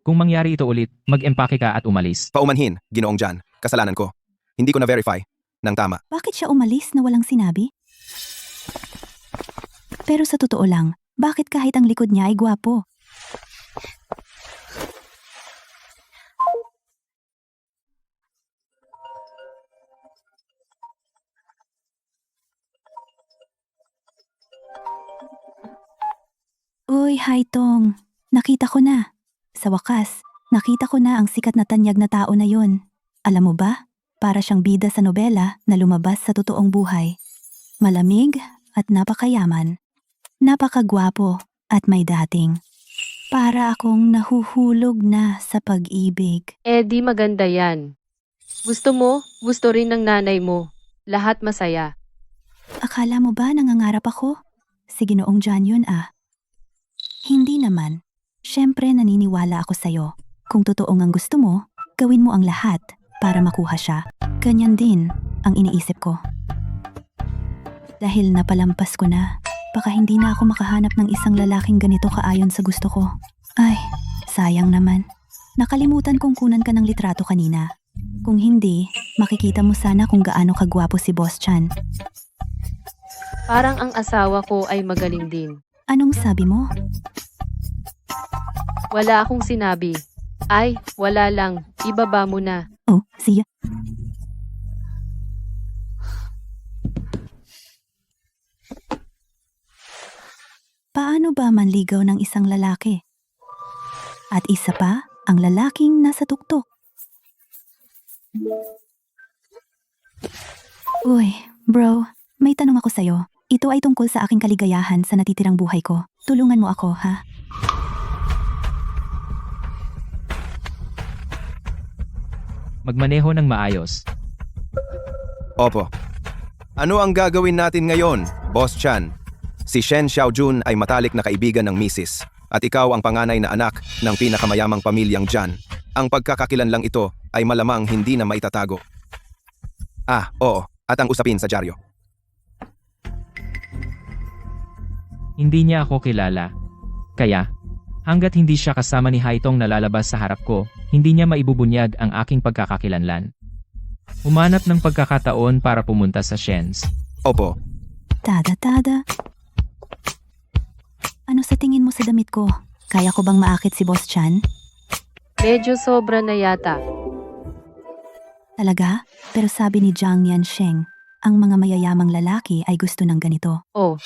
Kung mangyari ito ulit, mag-empake ka at umalis. Paumanhin, Ginoong Jan. Kasalanan ko. Hindi ko na-verify ng tama. Bakit siya umalis na walang sinabi? Pero sa totoo lang, bakit kahit ang likod niya ay gwapo? Uy, Haitong. Nakita ko na. Sa wakas, nakita ko na ang sikat na tanyag na tao na yon. Alam mo ba? Para siyang bida sa nobela na lumabas sa totoong buhay. Malamig at napakayaman. Napakagwapo at may dating. Para akong nahuhulog na sa pag-ibig. Eh di maganda yan. Gusto mo, gusto rin ng nanay mo. Lahat masaya. Akala mo ba nangangarap ako? Si Ginoong John yun ah. Hindi naman. Siyempre naniniwala ako sa'yo. Kung totoong ang gusto mo, gawin mo ang lahat para makuha siya. Ganyan din ang iniisip ko. Dahil napalampas ko na, baka hindi na ako makahanap ng isang lalaking ganito kaayon sa gusto ko. Ay, sayang naman. Nakalimutan kong kunan ka ng litrato kanina. Kung hindi, makikita mo sana kung gaano kagwapo si Boss Chan. Parang ang asawa ko ay magaling din. Anong sabi mo? Wala akong sinabi. Ay, wala lang. Ibaba mo na. Oh, siya. Paano ba manligaw ng isang lalaki? At isa pa, ang lalaking nasa tuktok. Uy, bro, may tanong ako sa'yo. Ito ay tungkol sa aking kaligayahan sa natitirang buhay ko. Tulungan mo ako, ha? Magmaneho ng maayos. Opo. Ano ang gagawin natin ngayon, Boss Chan? Si Shen Xiaojun ay matalik na kaibigan ng misis at ikaw ang panganay na anak ng pinakamayamang pamilyang Jan. Ang pagkakakilanlang ito ay malamang hindi na maitatago. Ah, oo, at ang usapin sa dyaryo. Hindi niya ako kilala. Kaya, hanggat hindi siya kasama ni Haitong na lalabas sa harap ko, hindi niya maibubunyag ang aking pagkakakilanlan. Humanap ng pagkakataon para pumunta sa Shens. Opo. Tada. Ano sa tingin mo sa damit ko? Kaya ko bang maakit si Boss Chan? Medyo sobra na yata. Talaga? Pero sabi ni Jiang Yansheng, ang mga mayayamang lalaki ay gusto ng ganito. Oh,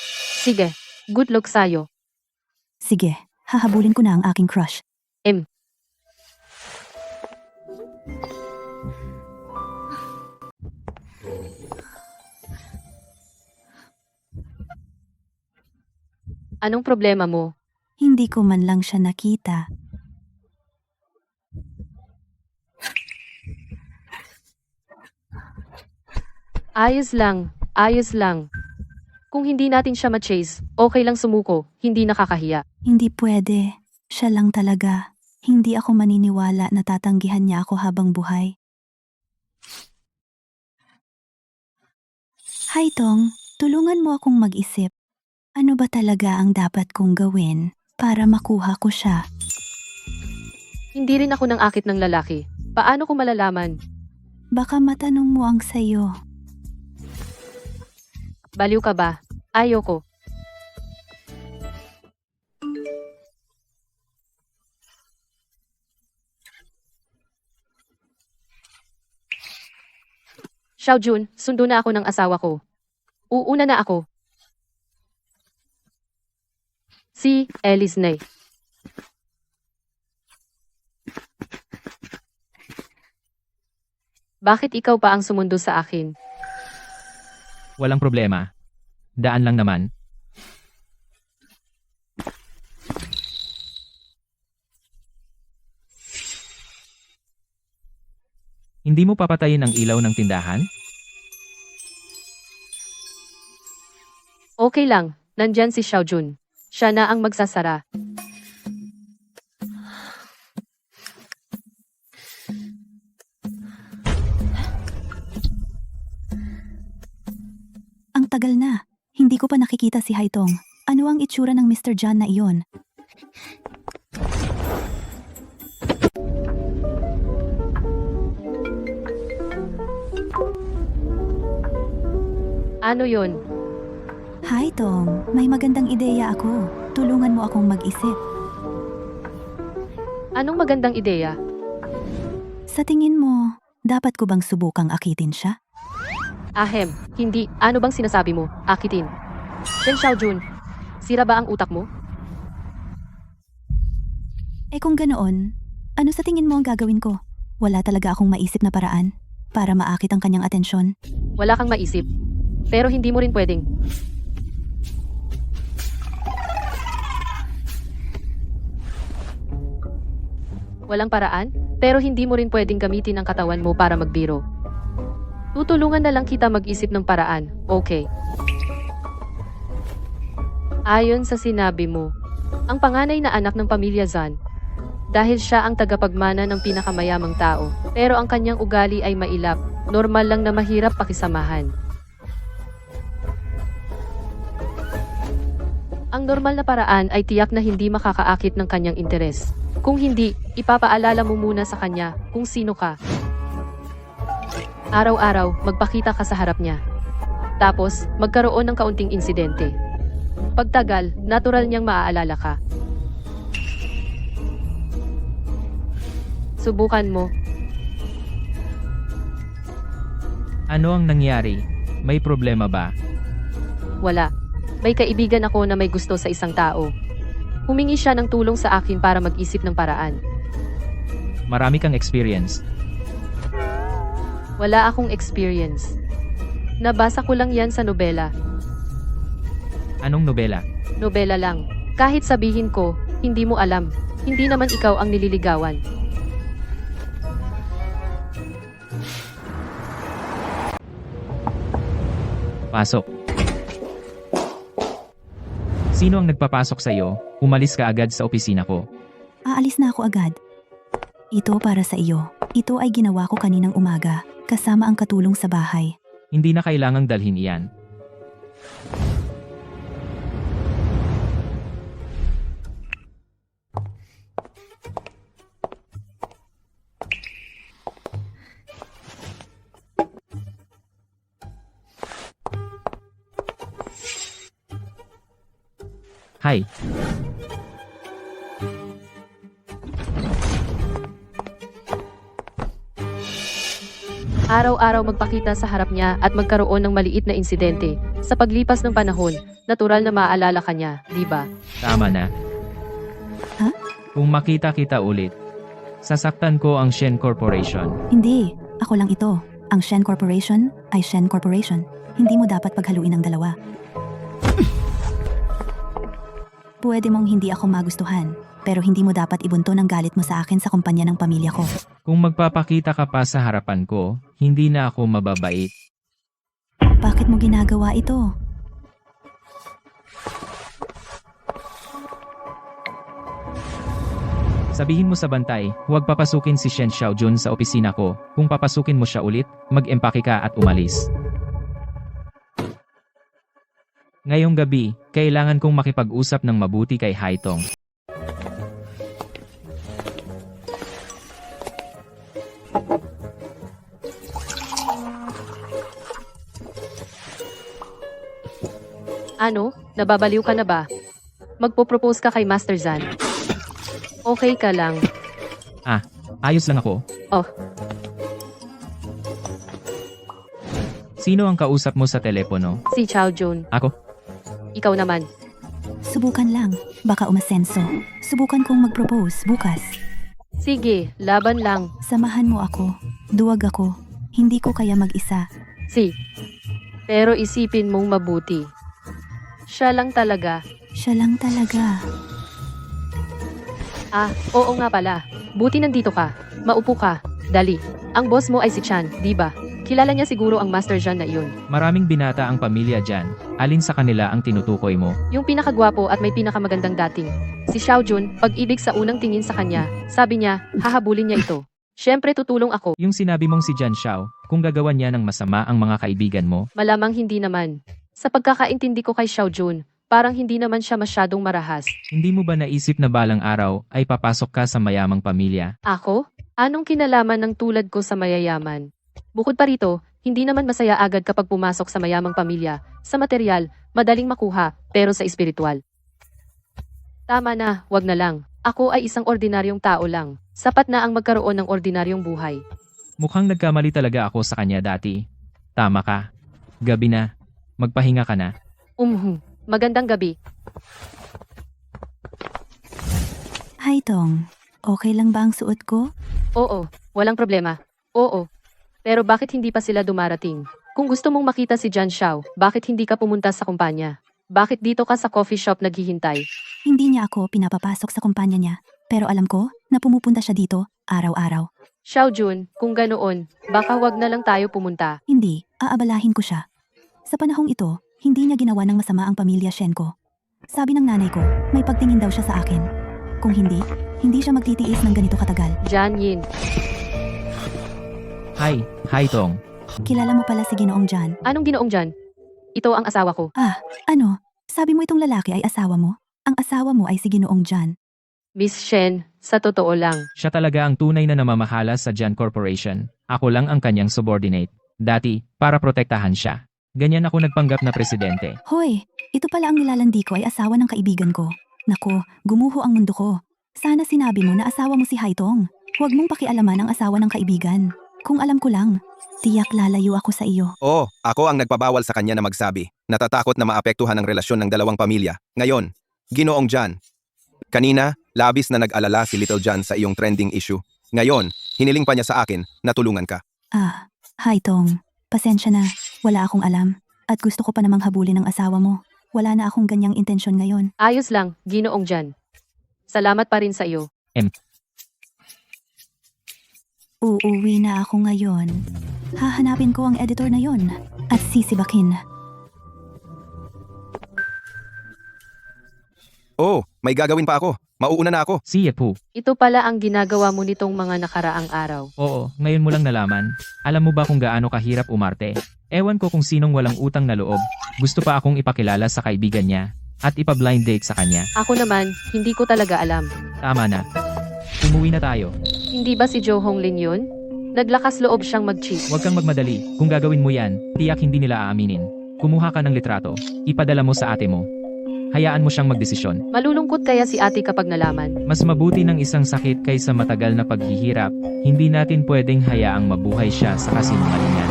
sige. Good luck sa'yo. Sige, hahabulin ko na ang aking crush. Anong problema mo? Hindi ko man lang siya nakita. Ayos lang. Kung hindi natin siya ma-chase, okay lang sumuko, hindi nakakahiya. Hindi pwede. Siya lang talaga. Hindi ako maniniwala na tatanggihan niya ako habang buhay. Haitong, tulungan mo akong mag-isip. Ano ba talaga ang dapat kong gawin para makuha ko siya? Hindi rin ako nang akit ng lalaki. Paano ko malalaman? Baka matanong mo ang sayo. Baliw ka ba? Ayoko. Xiaojun, sundo na ako ng asawa ko. Uuna na ako. Si Alice Nay. Bakit ikaw pa ang sumundo sa akin? Walang problema. Daan lang naman. Hindi mo papatayin ang ilaw ng tindahan? Okay lang, nandyan si Xiaojun. Siya na ang magsasara. Ang tagal na. Hindi ko pa nakikita si Haitong. Ano ang itsura ng Mr. John na iyon? Ano yon? Haitong, may magandang ideya ako. Tulungan mo akong mag-isip. Anong magandang ideya? Sa tingin mo, dapat ko bang subukang akitin siya? Ahem, hindi. Ano bang sinasabi mo? Akitin. Shen Xiaojun, sira ba ang utak mo? Eh kung ganoon, ano sa tingin mo ang gagawin ko? Wala talaga akong maisip na paraan para maakit ang kanyang atensyon. Wala kang maisip. Pero hindi mo rin pwedeng. Walang paraan? Pero hindi mo rin pwedeng gamitin ang katawan mo para magbiro. Tutulungan na lang kita mag-isip ng paraan, okay? Ayon sa sinabi mo, ang panganay na anak ng pamilya Zan, dahil siya ang tagapagmana ng pinakamayamang tao, pero ang kanyang ugali ay mailap, normal lang na mahirap pakisamahan. Ang normal na paraan ay tiyak na hindi makakaakit ng kanyang interes. Kung hindi, ipapaalala mo muna sa kanya kung sino ka. Araw-araw, magpakita ka sa harap niya. Tapos, magkaroon ng kaunting insidente. Pagtagal, natural niyang maaalala ka. Subukan mo. Ano ang nangyari? May problema ba? Wala. May kaibigan ako na may gusto sa isang tao. Humingi siya ng tulong sa akin para mag-isip ng paraan. Marami kang experience. Wala akong experience. Nabasa ko lang yan sa nobela. Anong nobela? Nobela lang. Kahit sabihin ko, hindi mo alam. Hindi naman ikaw ang nililigawan. Pasok. Sino ang nagpapasok sa iyo? Umalis ka agad sa opisina ko. Aalis na ako agad. Ito para sa iyo. Ito ay ginawa ko kaninang umaga, kasama ang katulong sa bahay. Hindi na kailangang dalhin iyan. Hi. Araw-araw magpakita sa harap niya at magkaroon ng maliit na insidente. Sa paglipas ng panahon, natural na maaalala ka niya, di ba? Tama na. Ha? Kung makita kita ulit, sasaktan ko ang Shen Corporation. Hindi, ako lang ito. Ang Shen Corporation ay Shen Corporation. Hindi mo dapat paghaluin ang dalawa. Pwede mong hindi ako magustuhan, pero hindi mo dapat ibunto ng galit mo sa akin sa kumpanya ng pamilya ko. Kung magpapakita ka pa sa harapan ko, hindi na ako mababait. Bakit mo ginagawa ito? Sabihin mo sa bantay, huwag papasukin si Shen Xiaojun sa opisina ko. Kung papasukin mo siya ulit, mag-empake ka at umalis. Ngayong gabi, kailangan kong makipag-usap ng mabuti kay Haitong. Ano? Nababaliw ka na ba? Magpo-propose ka kay Master Zan. Okay ka lang. Ayos lang ako. Oh. Sino ang kausap mo sa telepono? Si Chao Jun. Ako? Ikaw naman. Subukan lang, baka umasenso. Subukan kong mag-propose bukas. Sige, laban lang. Samahan mo ako. Duwag ako. Hindi ko kaya mag-isa. Pero isipin mong mabuti. Siya lang talaga. Siya lang talaga. Oo nga pala. Buti nandito ka. Maupo ka. Dali. Ang boss mo ay si Chan, di ba? Kilala niya siguro ang Master Zhan na iyon. Maraming binata ang pamilya dyan. Alin sa kanila ang tinutukoy mo? Yung pinakagwapo at may pinakamagandang dating. Si Xiao Jun, pag-ibig sa unang tingin sa kanya. Sabi niya, hahabulin niya ito. Siyempre tutulong ako. Yung sinabi mong si Jan Xiao, kung gagawan niya ng masama ang mga kaibigan mo, Malamang hindi naman. Sa pagkakaintindi ko kay Xiao Jun, parang hindi naman siya masyadong marahas. hindi mo ba naisip na balang araw ay papasok ka sa mayamang pamilya? Ako? Anong kinalaman ng tulad ko sa mayayaman? Bukod pa rito, hindi naman masaya agad kapag pumasok sa mayamang pamilya. Sa material, madaling makuha, pero sa espiritual. Tama na, wag na lang. Ako ay isang ordinaryong tao lang. Sapat na ang magkaroon ng ordinaryong buhay. Mukhang nagkamali talaga ako sa kanya dati. Tama ka. Gabi na. Magpahinga ka na. Magandang gabi. Hi Tong, okay lang ba ang suot ko? Oo, walang problema. Oo. Pero bakit hindi pa sila dumarating? Kung gusto mong makita si Jan Xiao, bakit hindi ka pumunta sa kumpanya? Bakit dito ka sa coffee shop naghihintay? Hindi niya ako pinapapasok sa kumpanya niya. Pero alam ko na pumupunta siya dito, araw-araw. Xiaojun, kung ganoon, baka wag na lang tayo pumunta. Hindi, aabalahin ko siya. Sa panahong ito, hindi niya ginawa ng masama ang pamilya Shenko. Sabi ng nanay ko, may pagtingin daw siya sa akin. Kung hindi, hindi siya magtitiis ng ganito katagal. Jan Yin, Hi Tong. Kilala mo pala si Ginoong Jan. anong ginoong Jan? Ito ang asawa ko. Ano? Sabi mo itong lalaki ay asawa mo? Ang asawa mo ay si Ginoong Jan. Miss Shen, sa totoo lang. Siya talaga ang tunay na namamahala sa Jan Corporation. Ako lang ang kanyang subordinate. Dati, para protektahan siya. Ganyan ako nagpanggap na presidente. Hoy, ito pala ang nilalandi ko ay asawa ng kaibigan ko. Nako, gumuho ang mundo ko. Sana sinabi mo na asawa mo si Haitong. Huwag mong pakialaman ang asawa ng kaibigan. Kung alam ko lang, tiyak lalayo ako sa iyo. Oo, ako ang nagpabawal sa kanya na magsabi. Natatakot na maapektuhan ang relasyon ng dalawang pamilya. Ngayon, Ginoong Jan. Kanina, labis na nag-alala si Little Jan sa iyong trending issue. Ngayon, hiniling pa niya sa akin na tulungan ka. Haitong, pasensya na. Wala akong alam. At gusto ko pa namang habulin ang asawa mo. Wala na akong ganyang intensyon ngayon. Ayos lang, ginoong Jan. Salamat pa rin sa iyo. Uuwi na ako ngayon. Hahanapin ko ang editor na yon at sisibakin. Oh, may gagawin pa ako. Mauuna na ako. Si Yepu. Ito pala ang ginagawa mo nitong mga nakaraang araw. Oo, ngayon mo lang nalaman. Alam mo ba kung gaano kahirap umarte? Ewan ko kung sinong walang utang na loob. Gusto pa akong ipakilala sa kaibigan niya at ipa-blind date sa kanya. Ako naman, hindi ko talaga alam. Tama na. Umuwi na tayo. Hindi ba si Jo Honglin yun? Naglakas loob siyang mag-cheat. Huwag kang magmadali. Kung gagawin mo yan, tiyak hindi nila aaminin. Kumuha ka ng litrato. Ipadala mo sa ate mo. Hayaan mo siyang magdesisyon. Malulungkot kaya si ate kapag nalaman. Mas mabuti ng isang sakit kaysa matagal na paghihirap. Hindi natin pwedeng hayaang mabuhay siya sa kasinungalingan.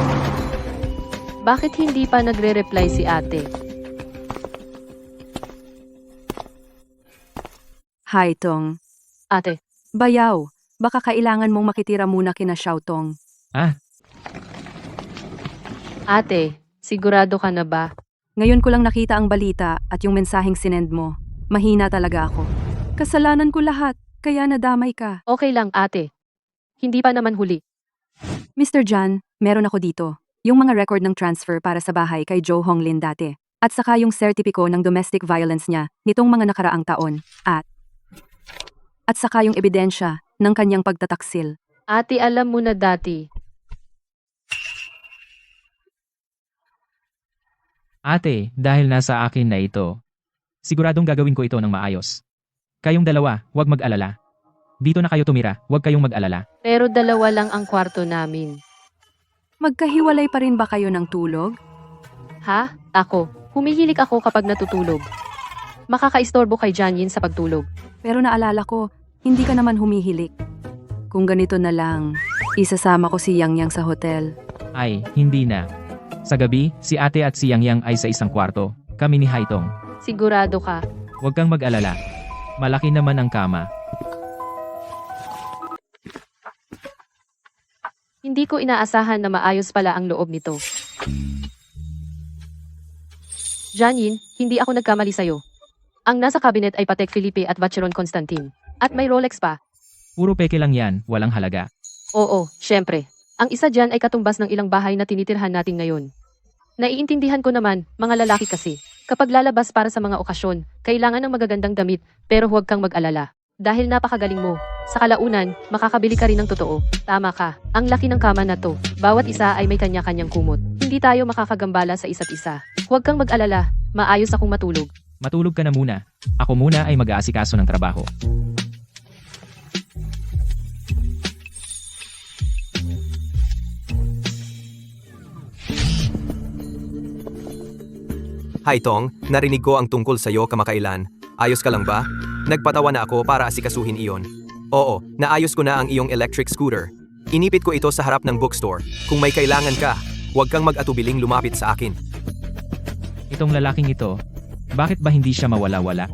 Bakit hindi pa nagre-reply si ate? Haitong. Ate, Bayaw, baka kailangan mong makitira muna kina Xiaotong. ate, sigurado ka na ba? Ngayon ko lang nakita ang balita at yung mensaheng sinend mo. Mahina talaga ako. Kasalanan ko lahat, kaya nadamay ka. Okay lang ate. Hindi pa naman huli. Mr. Jan, meron ako dito. Yung mga record ng transfer para sa bahay kay Jo Honglin dati. At saka yung sertipiko ng domestic violence niya nitong mga nakaraang taon. At saka yung ebidensya ng kanyang pagtataksil. Ate, alam mo na dati. Ate, dahil nasa akin na ito, siguradong gagawin ko ito ng maayos. Kayong dalawa, huwag mag-alala. Dito na kayo tumira, huwag kayong mag-alala. Pero dalawa lang ang kwarto namin. Magkahiwalay pa rin ba kayo ng tulog? Ha? Ako. Humihilik ako kapag natutulog. Makakaistorbo kay Janyin sa pagtulog. Pero naalala ko, hindi ka naman humihilik. Kung ganito na lang, isasama ko si Yang Yang sa hotel. Ay, hindi na. Sa gabi, si ate at si Yang Yang ay sa isang kwarto. Kami ni Haitong. Sigurado ka. Huwag kang mag-alala. Malaki naman ang kama. Hindi ko inaasahan na maayos pala ang loob nito. Janyin, hindi ako nagkamali sa'yo. Ang nasa cabinet ay Patek Philippe at Vacheron Constantin. At may Rolex pa. Puro peke lang yan, walang halaga. Oo, syempre. Ang isa dyan ay katumbas ng ilang bahay na tinitirhan natin ngayon. Naiintindihan ko naman, mga lalaki kasi. Kapag lalabas para sa mga okasyon, kailangan ng magagandang damit, pero huwag kang mag-alala. Dahil napakagaling mo. Sa kalaunan, makakabili ka rin ng totoo. Tama ka. Ang laki ng kama na to. Bawat isa ay may kanya-kanyang kumot. Hindi tayo makakagambala sa isa't isa. Huwag kang mag-alala. Maayos akong matulog. Matulog ka na muna. Ako muna ay mag-aasikaso ng trabaho. Hi Tong, narinig ko ang tungkol sa'yo kamakailan. Ayos ka lang ba? Nagpatawa na ako para asikasuhin iyon. Oo, naayos ko na ang iyong electric scooter. Inipit ko ito sa harap ng bookstore. Kung may kailangan ka, huwag kang mag-atubiling lumapit sa akin. Itong lalaking ito, bakit ba hindi siya mawala-wala?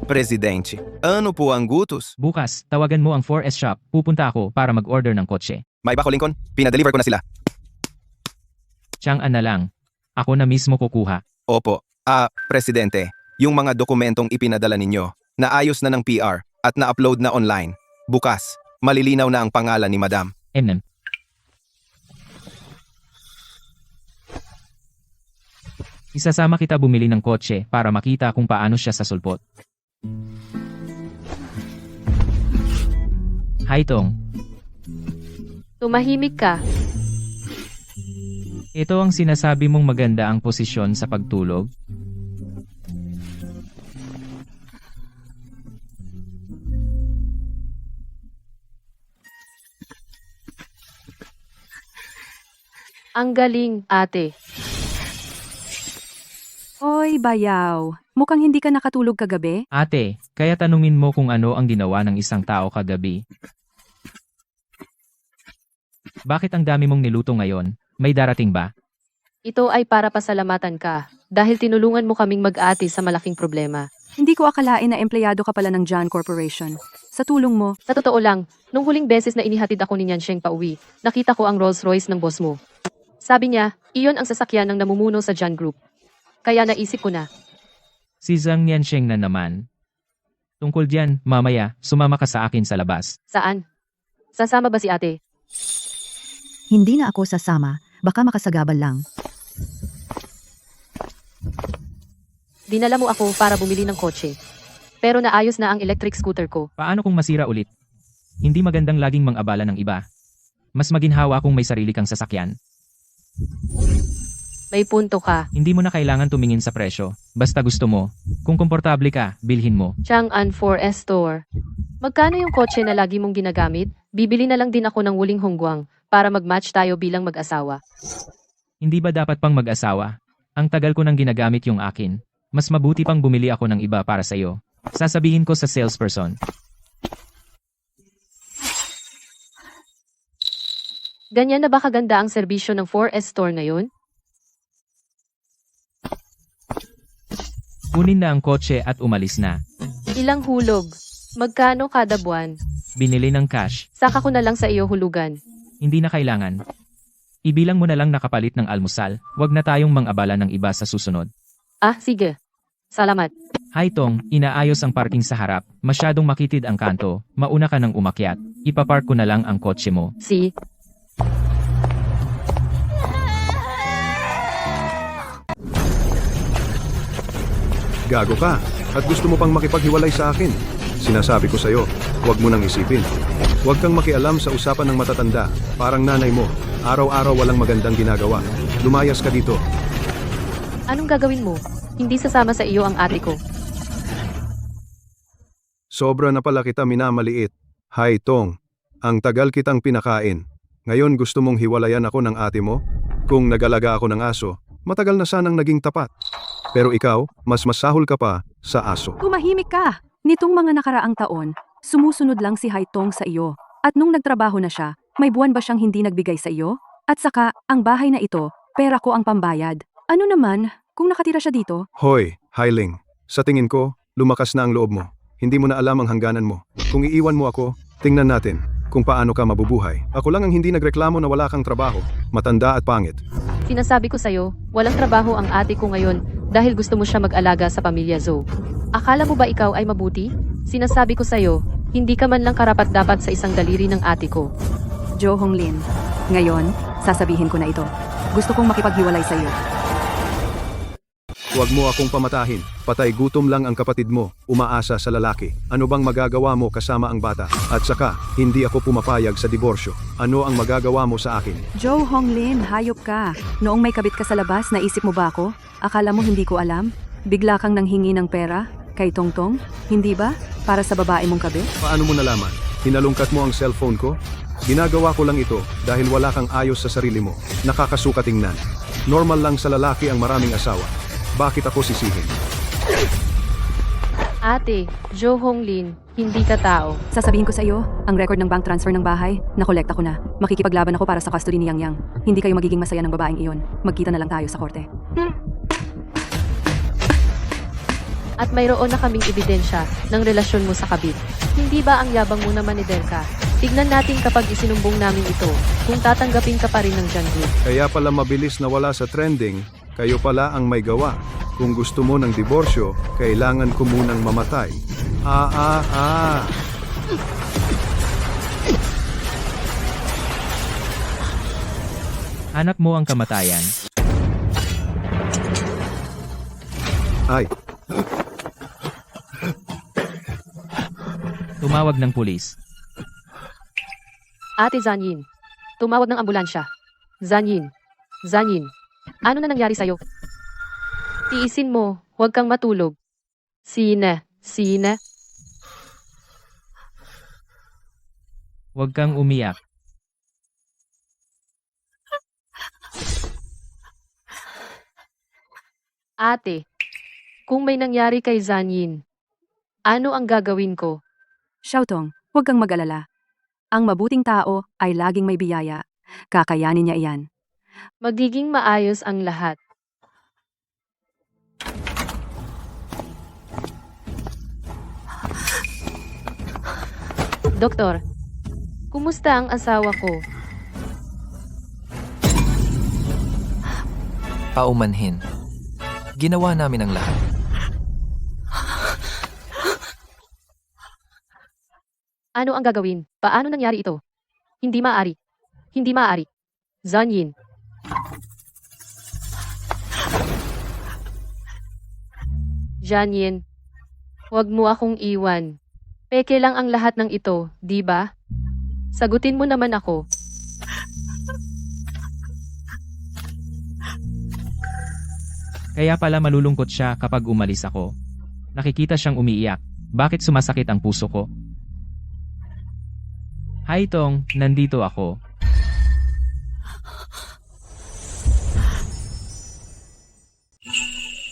Presidente, ano po ang gutos? Bukas, tawagan mo ang 4S shop. Pupunta ako para mag-order ng kotse. May ba ko, Lincoln? Pinadeliver ko na sila. Tiyang na lang. Ako na mismo kukuha. Opo. Presidente, Yung mga dokumentong ipinadala ninyo, naayos na ng PR at na-upload na online. Bukas, malilinaw na ang pangalan ni Madam. Enem. Isasama kita bumili ng kotse para makita kung paano siya sa sulpot. Hi Tong, Tumahimik ka. ito ang sinasabi mong maganda ang posisyon sa pagtulog? Ang galing, ate. Oy, bayaw. Mukhang hindi ka nakatulog kagabi? Ate, kaya tanungin mo kung ano ang ginawa ng isang tao kagabi. Bakit ang dami mong niluto ngayon? May darating ba? Ito ay para pasalamatan ka dahil tinulungan mo kaming mag-ati sa malaking problema. Hindi ko akalain na empleyado ka pala ng John Corporation. Sa tulong mo, Sa totoo lang, nung huling beses na inihatid ako ni Nyansheng pauwi, nakita ko ang Rolls Royce ng boss mo. Sabi niya, iyon ang sasakyan ng namumuno sa John Group. Kaya naisip ko na, Si Zhang Niansheng na naman. Tungkol diyan, mamaya, sumama ka sa akin sa labas. saan? Sasama ba si ate? Hindi na ako sasama, baka makasagabal lang. Dinala mo ako para bumili ng kotse. Pero naayos na ang electric scooter ko. Paano kung masira ulit? Hindi magandang laging mang-abala ng iba. Mas maginhawa kung may sarili kang sasakyan. May punto ka. Hindi mo na kailangan tumingin sa presyo. Basta gusto mo. Kung komportable ka, bilhin mo. Chang'an 4S Store. Magkano yung kotse na lagi mong ginagamit? Bibili na lang din ako ng Wuling Hongguang para mag-match tayo bilang mag-asawa. Hindi ba dapat pang mag-asawa? Ang tagal ko nang ginagamit yung akin. Mas mabuti pang bumili ako ng iba para sa'yo. Sasabihin ko sa salesperson. Ganyan na ba kaganda ang serbisyo ng 4S Store ngayon? Kunin na ang kotse at umalis na. Ilang hulog? Magkano kada buwan? Binili ng cash. Saka ko na lang sa iyo hulugan. Hindi na kailangan. Ibilang mo na lang nakapalit ng almusal. Huwag na tayong mang-abala ng iba sa susunod. Ah, sige. Salamat. Hi Tong, inaayos ang parking sa harap. Masyadong makitid ang kanto. Mauna ka nang umakyat. Ipapark ko na lang ang kotse mo. Si. Gago ka, at gusto mo pang makipaghiwalay sa akin. Sinasabi ko sa'yo, huwag mo nang isipin. Huwag kang makialam sa usapan ng matatanda, parang nanay mo. Araw-araw walang magandang ginagawa. Lumayas ka dito. Anong gagawin mo? Hindi sasama sa iyo ang ate ko. Sobra na pala kita minamaliit. Hay Tong, ang tagal kitang pinakain. Ngayon gusto mong hiwalayan ako ng ate mo? Kung nagalaga ako ng aso, matagal na sanang naging tapat. Pero ikaw, mas masahol ka pa sa aso. tumahimik ka. Nitong mga nakaraang taon, sumusunod lang si Haitong sa iyo. At nung nagtrabaho na siya, may buwan ba siyang hindi nagbigay sa iyo? At saka, ang bahay na ito, pera ko ang pambayad. Ano naman, kung nakatira siya dito? Hoy, Hailing, sa tingin ko, lumakas na ang loob mo. Hindi mo na alam ang hangganan mo. Kung iiwan mo ako, tingnan natin kung paano ka mabubuhay. Ako lang ang hindi nagreklamo na wala kang trabaho, matanda at pangit. Sinasabi ko sa'yo, walang trabaho ang ate ko ngayon dahil gusto mo siya mag-alaga sa pamilya Zoe. Akala mo ba ikaw ay mabuti? Sinasabi ko sa'yo, hindi ka man lang karapat-dapat sa isang daliri ng ate ko. Jo Honglin. Ngayon, sasabihin ko na ito. Gusto kong makipaghiwalay sa iyo. Huwag mo akong pamatahin. Patay gutom lang ang kapatid mo, umaasa sa lalaki. Ano bang magagawa mo kasama ang bata? At saka, hindi ako pumapayag sa diborsyo. Ano ang magagawa mo sa akin? Jo Honglin, hayop ka. Noong may kabit ka sa labas, naisip mo ba ako? Akala mo hindi ko alam? Bigla kang nanghingi ng pera? Kay Tongtong? Hindi ba? Para sa babae mong kabit? Paano mo nalaman? Hinalungkat mo ang cellphone ko? Ginagawa ko lang ito dahil wala kang ayos sa sarili mo. Nakakasuka tingnan. Normal lang sa lalaki ang maraming asawa. Bakit ako sisihin? Ate, Jo Honglin, hindi ka tao. Sasabihin ko sa iyo, ang record ng bank transfer ng bahay, nakolekta ko na. Makikipaglaban ako para sa custody ni Yang Yang. Hindi kayo magiging masaya ng babaeng iyon. Magkita na lang tayo sa korte. At mayroon na kaming ebidensya ng relasyon mo sa kabit. Hindi ba ang yabang mo naman ni Derka? Tignan natin kapag isinumbong namin ito, kung tatanggapin ka pa rin ng John Group. Kaya pala mabilis na wala sa trending, kayo pala ang may gawa. Kung gusto mo ng diborsyo, kailangan ko munang mamatay. Hanap mo ang kamatayan. Ay, Tumawag ng pulis. Ate Zanyin, tumawag ng ambulansya. Zanyin, Zanyin, ano na nangyari sa'yo? Tiisin mo, huwag kang matulog. Sine, Huwag kang umiyak. ate. Kung may nangyari kay Zanyin, ano ang gagawin ko? Xiaotong, huwag kang mag-alala. Ang mabuting tao ay laging may biyaya. Kakayanin niya iyan. Magiging maayos ang lahat. Doktor, kumusta ang asawa ko? Paumanhin. Ginawa namin ang lahat. Ano ang gagawin? Paano nangyari ito? Hindi maaari. Hindi maaari. Zanyin. Janyin, huwag mo akong iwan. Peke lang ang lahat ng ito, di ba? Sagutin mo naman ako. Kaya pala malulungkot siya kapag umalis ako. Nakikita siyang umiiyak. Bakit sumasakit ang puso ko? Hi Tong, nandito ako.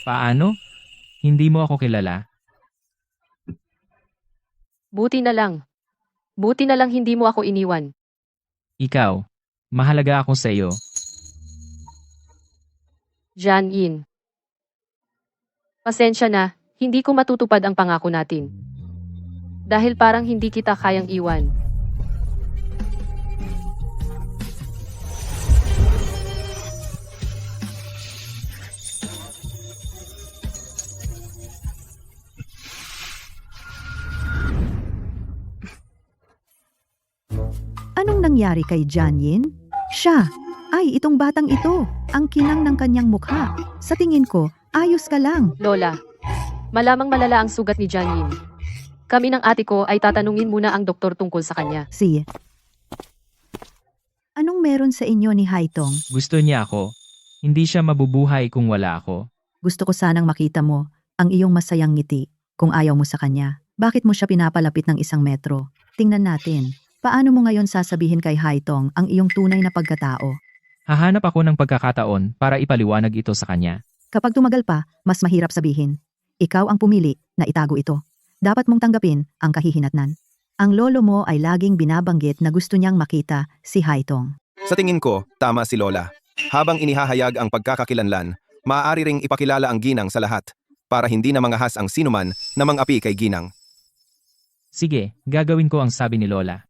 Paano? Hindi mo ako kilala? Buti na lang. Buti na lang hindi mo ako iniwan. Ikaw. Mahalaga ako sa iyo. Janyin. Pasensya na, hindi ko matutupad ang pangako natin. Dahil parang hindi kita kayang iwan. Anong nangyari kay Janyin? Siya! Ay, itong batang ito! Ang kinang ng kanyang mukha. Sa tingin ko, ayos ka lang. Lola, malamang malala ang sugat ni Janyin. Kami ng ate ko ay tatanungin muna ang doktor tungkol sa kanya. Si. Anong meron sa inyo ni Haitong? Gusto niya ako. Hindi siya mabubuhay kung wala ako. Gusto ko sanang makita mo ang iyong masayang ngiti kung ayaw mo sa kanya. Bakit mo siya pinapalapit ng 1 metro? Tingnan natin. Paano mo ngayon sasabihin kay Haitong ang iyong tunay na pagkatao? Hahanap ako ng pagkakataon para ipaliwanag ito sa kanya. Kapag tumagal pa, mas mahirap sabihin. Ikaw ang pumili na itago ito. Dapat mong tanggapin ang kahihinatnan. Ang lolo mo ay laging binabanggit na gusto niyang makita si Haitong. Sa tingin ko, tama si Lola. Habang inihahayag ang pagkakakilanlan, maaari ring ipakilala ang ginang sa lahat para hindi na mangahas ang sinuman na mang-api kay ginang. Sige, gagawin ko ang sabi ni Lola.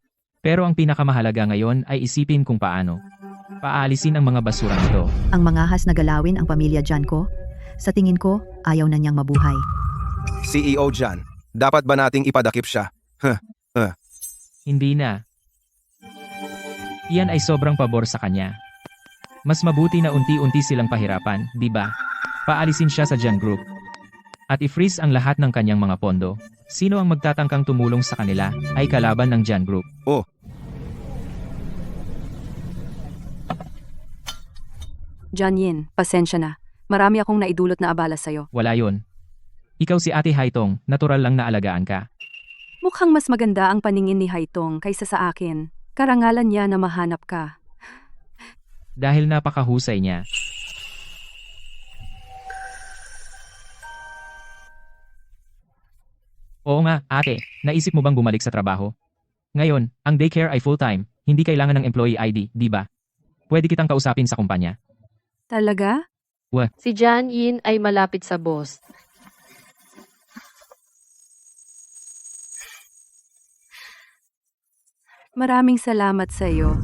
Pero ang pinakamahalaga ngayon ay isipin kung paano. Paalisin ang mga basurang ito. Ang mangahas na galawin ang pamilya Jan ko? Sa tingin ko, ayaw na niyang mabuhay. CEO Jan, dapat ba nating ipadakip siya? Hindi na. Iyan ay sobrang pabor sa kanya. Mas mabuti na unti-unti silang pahirapan, di ba? Paalisin siya sa Jan Group. At i-freeze ang lahat ng kanyang mga pondo. Sino ang magtatangkang tumulong sa kanila ay kalaban ng Jan Group. Oh, Janyin, pasensya na. Marami akong naidulot na abala sa'yo. Wala yon. Ikaw si Ate Haitong, natural lang na alagaan ka. Mukhang mas maganda ang paningin ni Haitong kaysa sa akin. Karangalan niya na mahanap ka. Dahil napakahusay niya. Oo nga, ate, naisip mo bang bumalik sa trabaho? Ngayon, ang daycare ay full-time, hindi kailangan ng employee ID, di ba? Pwede kitang kausapin sa kumpanya. Talaga? Si Janyin ay malapit sa boss. Maraming salamat sa iyo.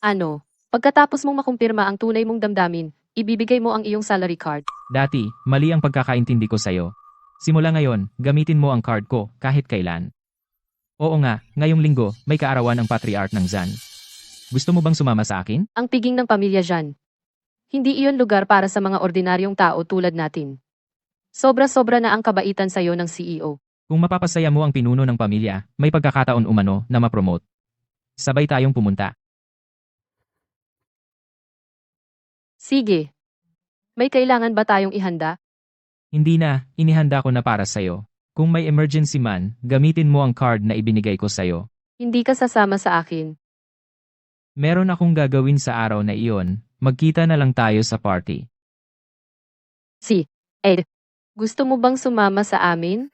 Ano? Pagkatapos mong makumpirma ang tunay mong damdamin, ibibigay mo ang iyong salary card. Dati, mali ang pagkakaintindi ko sa'yo. Simula ngayon, gamitin mo ang card ko kahit kailan. Oo nga, ngayong linggo, may kaarawan ang Patriarch ng Zan. Gusto mo bang sumama sa akin? Ang piging ng pamilya Jan. Hindi iyon lugar para sa mga ordinaryong tao tulad natin. Sobra-sobra na ang kabaitan sa'yo ng CEO. Kung mapapasaya mo ang pinuno ng pamilya, may pagkakataon umano na ma-promote. Sabay tayong pumunta. Sige. May kailangan ba tayong ihanda? Hindi na, inihanda ko na para sa'yo. Kung may emergency man, gamitin mo ang card na ibinigay ko sa'yo. Hindi ka sasama sa akin. Meron akong gagawin sa araw na iyon, magkita na lang tayo sa party. Si, Ed. Gusto mo bang sumama sa amin?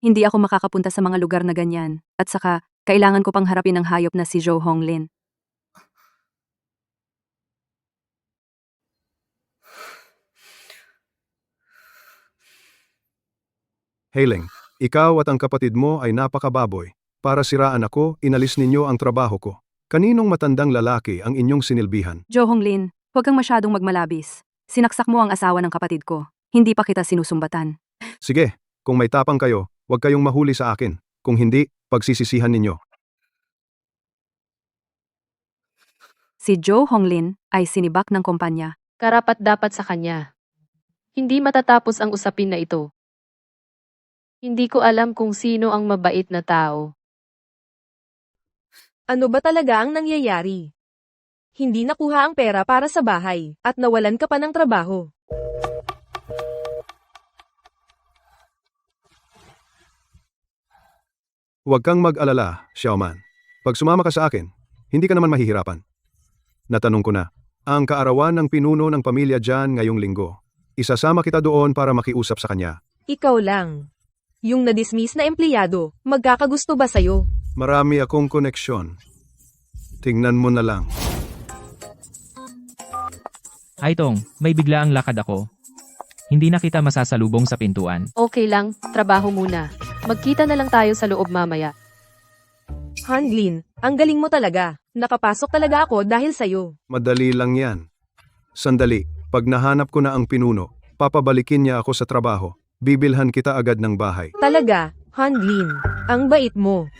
Hindi ako makakapunta sa mga lugar na ganyan. At saka, kailangan ko pang harapin ang hayop na si Jo Honglin. Hailing, ikaw at ang kapatid mo ay napakababoy. Para siraan ako, inalis ninyo ang trabaho ko. Kaninong matandang lalaki ang inyong sinilbihan? Jo Honglin, huwag kang masyadong magmalabis. Sinaksak mo ang asawa ng kapatid ko. Hindi pa kita sinusumbatan. Sige, kung may tapang kayo, huwag kayong mahuli sa akin. Kung hindi, pagsisisihan ninyo. Si Jo Honglin ay sinibak ng kumpanya. Karapat dapat sa kanya. Hindi matatapos ang usapin na ito. Hindi ko alam kung sino ang mabait na tao. Ano ba talaga ang nangyayari? Hindi nakuha ang pera para sa bahay, at nawalan ka pa ng trabaho. Huwag kang mag-alala, Xiaoman. Pag sumama ka sa akin, hindi ka naman mahihirapan. Natanong ko na, ang kaarawan ng pinuno ng pamilya dyan ngayong linggo. Isasama kita doon para makiusap sa kanya. Ikaw lang. Yung na-dismiss na empleyado, magkakagusto ba sa'yo? Marami akong koneksyon. Tingnan mo na lang. Ay Tong, may bigla ang lakad ako. Hindi na kita masasalubong sa pintuan. Okay lang, trabaho muna. Magkita na lang tayo sa loob mamaya. Honglin, ang galing mo talaga. Nakapasok talaga ako dahil sa'yo. Madali lang yan. Sandali, pag nahanap ko na ang pinuno, papabalikin niya ako sa trabaho. Bibilhan kita agad ng bahay. Talaga, Honglin, ang bait mo.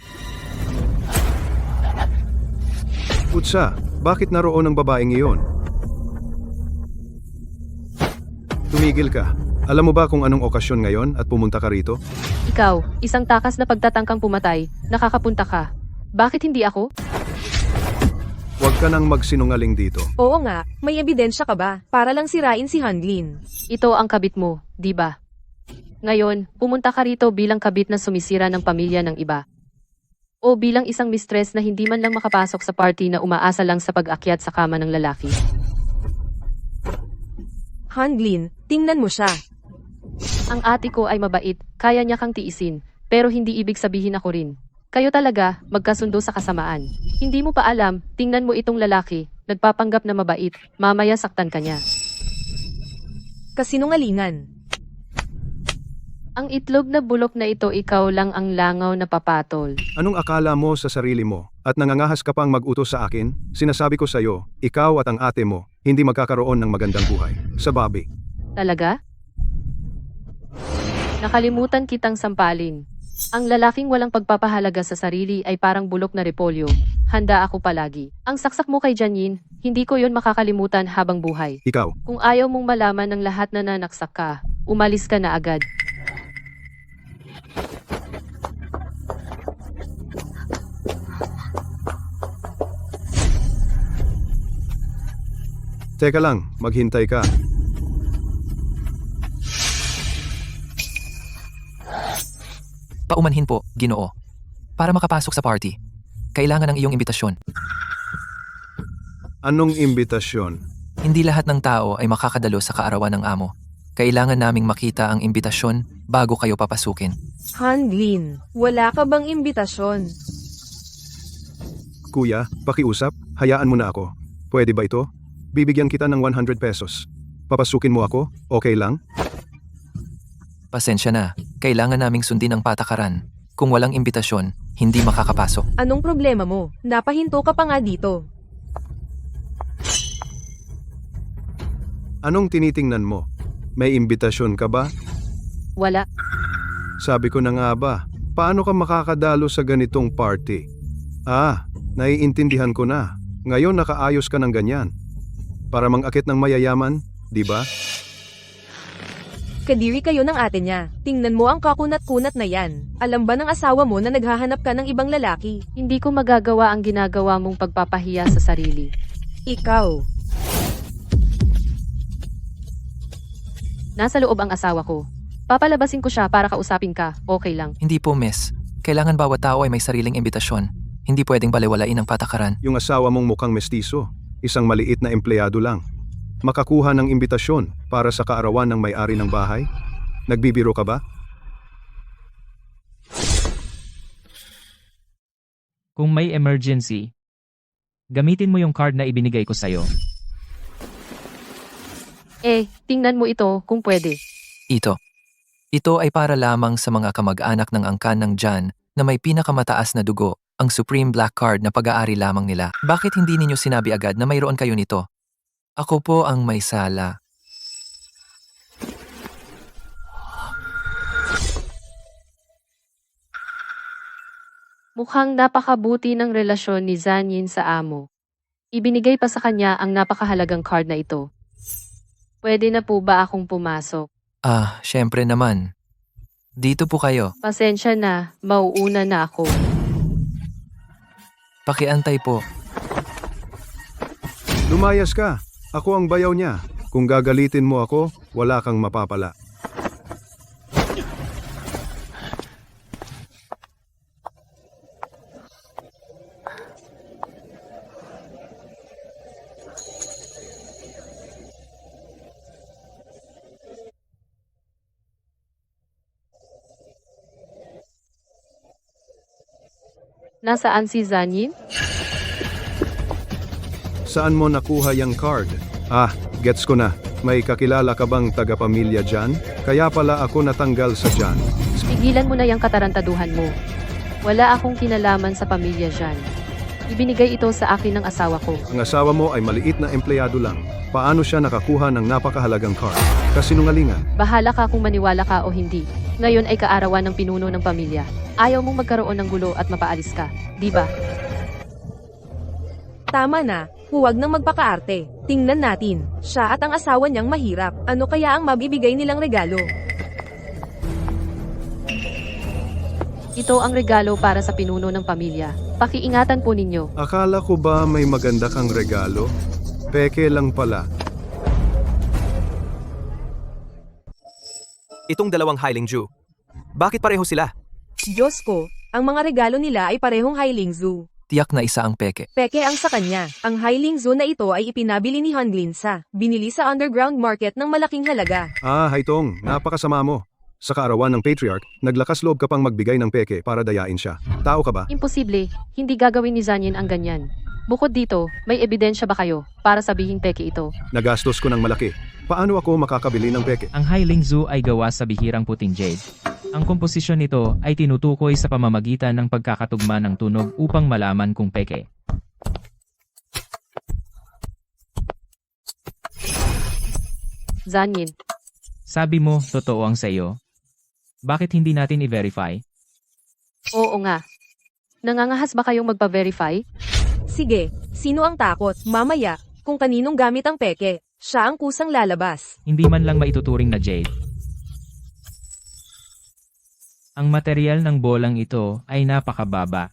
Utsa, bakit naroon ang babaeng iyon? Tumigil ka. Alam mo ba kung anong okasyon ngayon at pumunta ka rito? Ikaw, isang takas na pagtatangkang pumatay, nakakapunta ka. Bakit hindi ako? Huwag ka nang magsinungaling dito. Oo nga, may ebidensya ka ba? Para lang sirain si Honglin. Ito ang kabit mo, di ba? Ngayon, pumunta ka rito bilang kabit na sumisira ng pamilya ng iba. O bilang isang mistress na hindi man lang makapasok sa party na umaasa lang sa pag-akyat sa kama ng lalaki. Honglin, tingnan mo siya. Ang ate ko ay mabait, kaya niya kang tiisin, pero hindi ibig sabihin ako rin. Kayo talaga, magkasundo sa kasamaan. Hindi mo pa alam, tingnan mo itong lalaki, nagpapanggap na mabait, mamaya saktan ka niya. Kasinungalingan. Ang itlog na bulok na ito ikaw lang ang langaw na papatol. Anong akala mo sa sarili mo at nangangahas ka pang mag-utos sa akin? Sinasabi ko sa iyo, ikaw at ang ate mo, hindi magkakaroon ng magandang buhay. Sa Bobby. Talaga? Nakalimutan kitang sampalin. Ang lalaking walang pagpapahalaga sa sarili ay parang bulok na repolyo. Handa ako palagi. Ang saksak mo kay Janine, hindi ko yon makakalimutan habang buhay. Ikaw. Kung ayaw mong malaman ng lahat na nanaksak ka, umalis ka na agad. Teka lang, maghintay ka. Paumanhin po, Ginoo. Para makapasok sa party, kailangan ng iyong imbitasyon. Anong imbitasyon? Hindi lahat ng tao ay makakadalo sa kaarawan ng amo. Kailangan naming makita ang imbitasyon bago kayo papasukin. Honglin, wala ka bang imbitasyon? Kuya, pakiusap, hayaan mo na ako. Pwede ba ito? Bibigyan kita ng 100 pesos. Papasukin mo ako, okay lang? Pasensya na, kailangan naming sundin ang patakaran. Kung walang imbitasyon, hindi makakapasok. Anong problema mo? Napahinto ka pa nga dito. Anong tinitingnan mo? May imbitasyon ka ba? Wala. Sabi ko na nga ba, paano ka makakadalo sa ganitong party? Naiintindihan ko na. Ngayon nakaayos ka ng ganyan. Para mang-akit ng mayayaman, di ba? Kadiri kayo ng ate niya. Tingnan mo ang kakunat-kunat na yan. Alam ba ng asawa mo na naghahanap ka ng ibang lalaki? Hindi ko magagawa ang ginagawa mong pagpapahiya sa sarili. Ikaw. Nasa loob ang asawa ko. Papalabasin ko siya para kausapin ka. Okay lang. Hindi po, miss. Kailangan bawat tao ay may sariling imbitasyon. Hindi pwedeng balewalain ang patakaran. Yung asawa mong mukhang mestizo, isang maliit na empleyado lang. Makakuha ng imbitasyon para sa kaarawan ng may-ari ng bahay? Nagbibiro ka ba? Kung may emergency, gamitin mo yung card na ibinigay ko sa'yo. Tingnan mo ito kung pwede. Ito ay para lamang sa mga kamag-anak ng angkan ng Jan na may pinakamataas na dugo, ang Supreme Black Card na pag-aari lamang nila. Bakit hindi ninyo sinabi agad na mayroon kayo nito? Ako po ang may sala. Mukhang napakabuti ng relasyon ni Zanyin sa amo. Ibinigay pa sa kanya ang napakahalagang card na ito. Pwede na po ba akong pumasok? Syempre naman. Dito po kayo. Pasensya na, mauuna na ako. Pakiantay po. Lumayas ka. Ako ang bayaw niya. Kung gagalitin mo ako, wala kang mapapala. Nasaan si Zanyin? Saan mo nakuha yung card? Gets ko na. May kakilala ka bang taga-pamilya dyan? Kaya pala ako natanggal sa dyan. Pigilan mo na yung katarantaduhan mo. Wala akong kinalaman sa pamilya dyan. Ibinigay ito sa akin ng asawa ko. Ang asawa mo ay maliit na empleyado lang. Paano siya nakakuha ng napakahalagang card? Kasinungalingan. Bahala ka kung maniwala ka o hindi. Ngayon ay kaarawan ng pinuno ng pamilya. Ayaw mong magkaroon ng gulo at mapaalis ka, di ba? Tama na. Huwag nang magpakaarte. Tingnan natin. Siya at ang asawa niyang mahirap. Ano kaya ang mabibigay nilang regalo? Ito ang regalo para sa pinuno ng pamilya. Pakiingatan po ninyo. Akala ko ba may maganda kang regalo? Peke lang pala. Itong dalawang Hailing Zhu. Bakit pareho sila? Diyos ko, ang mga regalo nila ay parehong Hailing Zoo. Tiyak na isa ang peke. Peke ang sa kanya. Ang Hailing Zoo na ito ay ipinabili ni Hanglin sa binili sa underground market ng malaking halaga. Haitong, napakasama mo. Sa kaarawan ng Patriarch, naglakas loob ka pang magbigay ng peke para dayain siya. Tao ka ba? Imposible. Hindi gagawin ni Zanyin ang ganyan. Bukod dito, may ebidensya ba kayo para sabihing peke ito? Nagastos ko ng malaki. Paano ako makakabili ng peke? Ang Hailing Zoo ay gawa sa bihirang puting jade. Ang komposisyon nito ay tinutukoy sa pamamagitan ng pagkakatugma ng tunog upang malaman kung peke. Zanyin. Sabi mo, totoo ang sayo. Bakit hindi natin i-verify? Oo nga. Nangangahas ba kayong magpa-verify? Sige, sino ang takot? Mamaya, kung kaninong gamit ang peke, siya ang kusang lalabas. Hindi man lang maituturing na jade. Ang material ng bolang ito ay napakababa.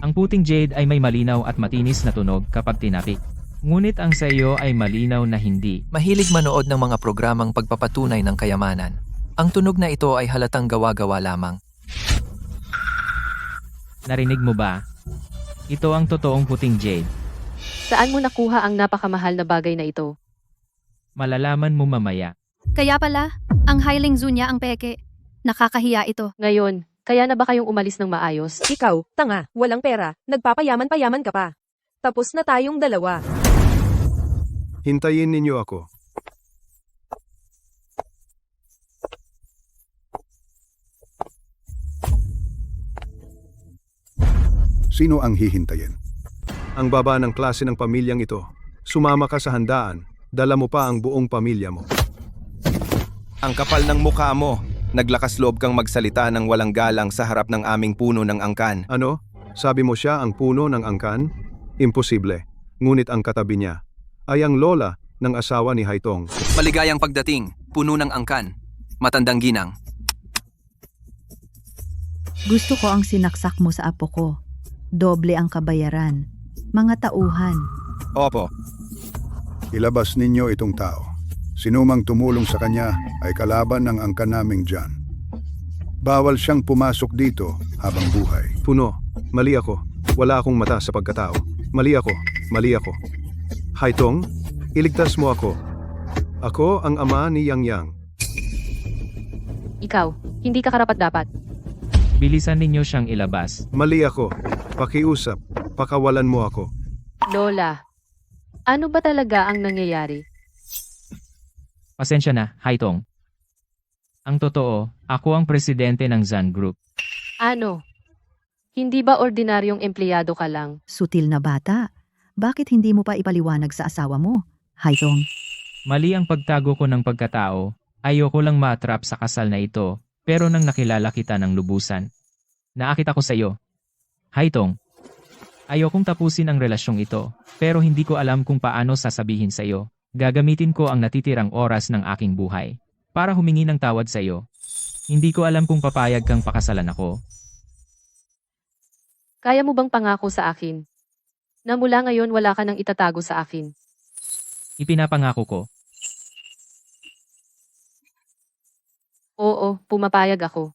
Ang puting jade ay may malinaw at matinis na tunog kapag tinapik. Ngunit ang sa iyo ay malinaw na hindi. Mahilig manood ng mga programang pagpapatunay ng kayamanan. Ang tunog na ito ay halatang gawa-gawa lamang. Narinig mo ba? Ito ang totoong puting jade. Saan mo nakuha ang napakamahal na bagay na ito? Malalaman mo mamaya. Kaya pala, ang Hailing Zoo niya ang peke. Nakakahiya ito. Ngayon, kaya na ba kayong umalis ng maayos? Ikaw, tanga, walang pera, nagpapayaman-payaman ka pa. Tapos na tayong dalawa. Hintayin ninyo ako. Sino ang hihintayin? Ang baba ng klase ng pamilyang ito. Sumama ka sa handaan, dala mo pa ang buong pamilya mo. Ang kapal ng mukha mo. Naglakas loob kang magsalita ng walang galang sa harap ng aming puno ng angkan. Ano? Sabi mo siya ang puno ng angkan? Imposible. Ngunit ang katabi niya ay ang lola ng asawa ni Haitong. Maligayang pagdating, puno ng angkan. Matandang ginang. Gusto ko ang sinaksak mo sa apo ko. Doble ang kabayaran. Mga tauhan. Opo, Ilabas ninyo itong tao. Sinumang tumulong sa kanya ay kalaban ng angkan naming John. Bawal siyang pumasok dito habang buhay. Puno, mali ako. Wala akong mata sa pagkatao. Mali ako, mali ako. Haitong, iligtas mo ako. Ako ang ama ni Yang Yang. Ikaw, hindi ka karapat-dapat. Bilisan ninyo siyang ilabas. Mali ako. Pakiusap, pakawalan mo ako. Lola, ano ba talaga ang nangyayari? Pasensya na, Haitong. Ang totoo, ako ang presidente ng Zan Group. Ano? Hindi ba ordinaryong empleyado ka lang? Sutil na bata. Bakit hindi mo pa ipaliwanag sa asawa mo? Haitong, Mali ang pagtago ko ng pagkatao. Ayoko lang ma-trap sa kasal na ito, pero nang nakilala kita ng lubusan, naakit ako sa iyo. Haitong, ayokong tapusin ang relasyong ito, pero hindi ko alam kung paano sasabihin sa iyo. Gagamitin ko ang natitirang oras ng aking buhay para humingi ng tawad sa iyo. Hindi ko alam kung papayag kang pakasalan ako. Kaya mo bang pangako sa akin na mula ngayon wala ka nang itatago sa akin? Ipinapangako ko. Oo, pumapayag ako.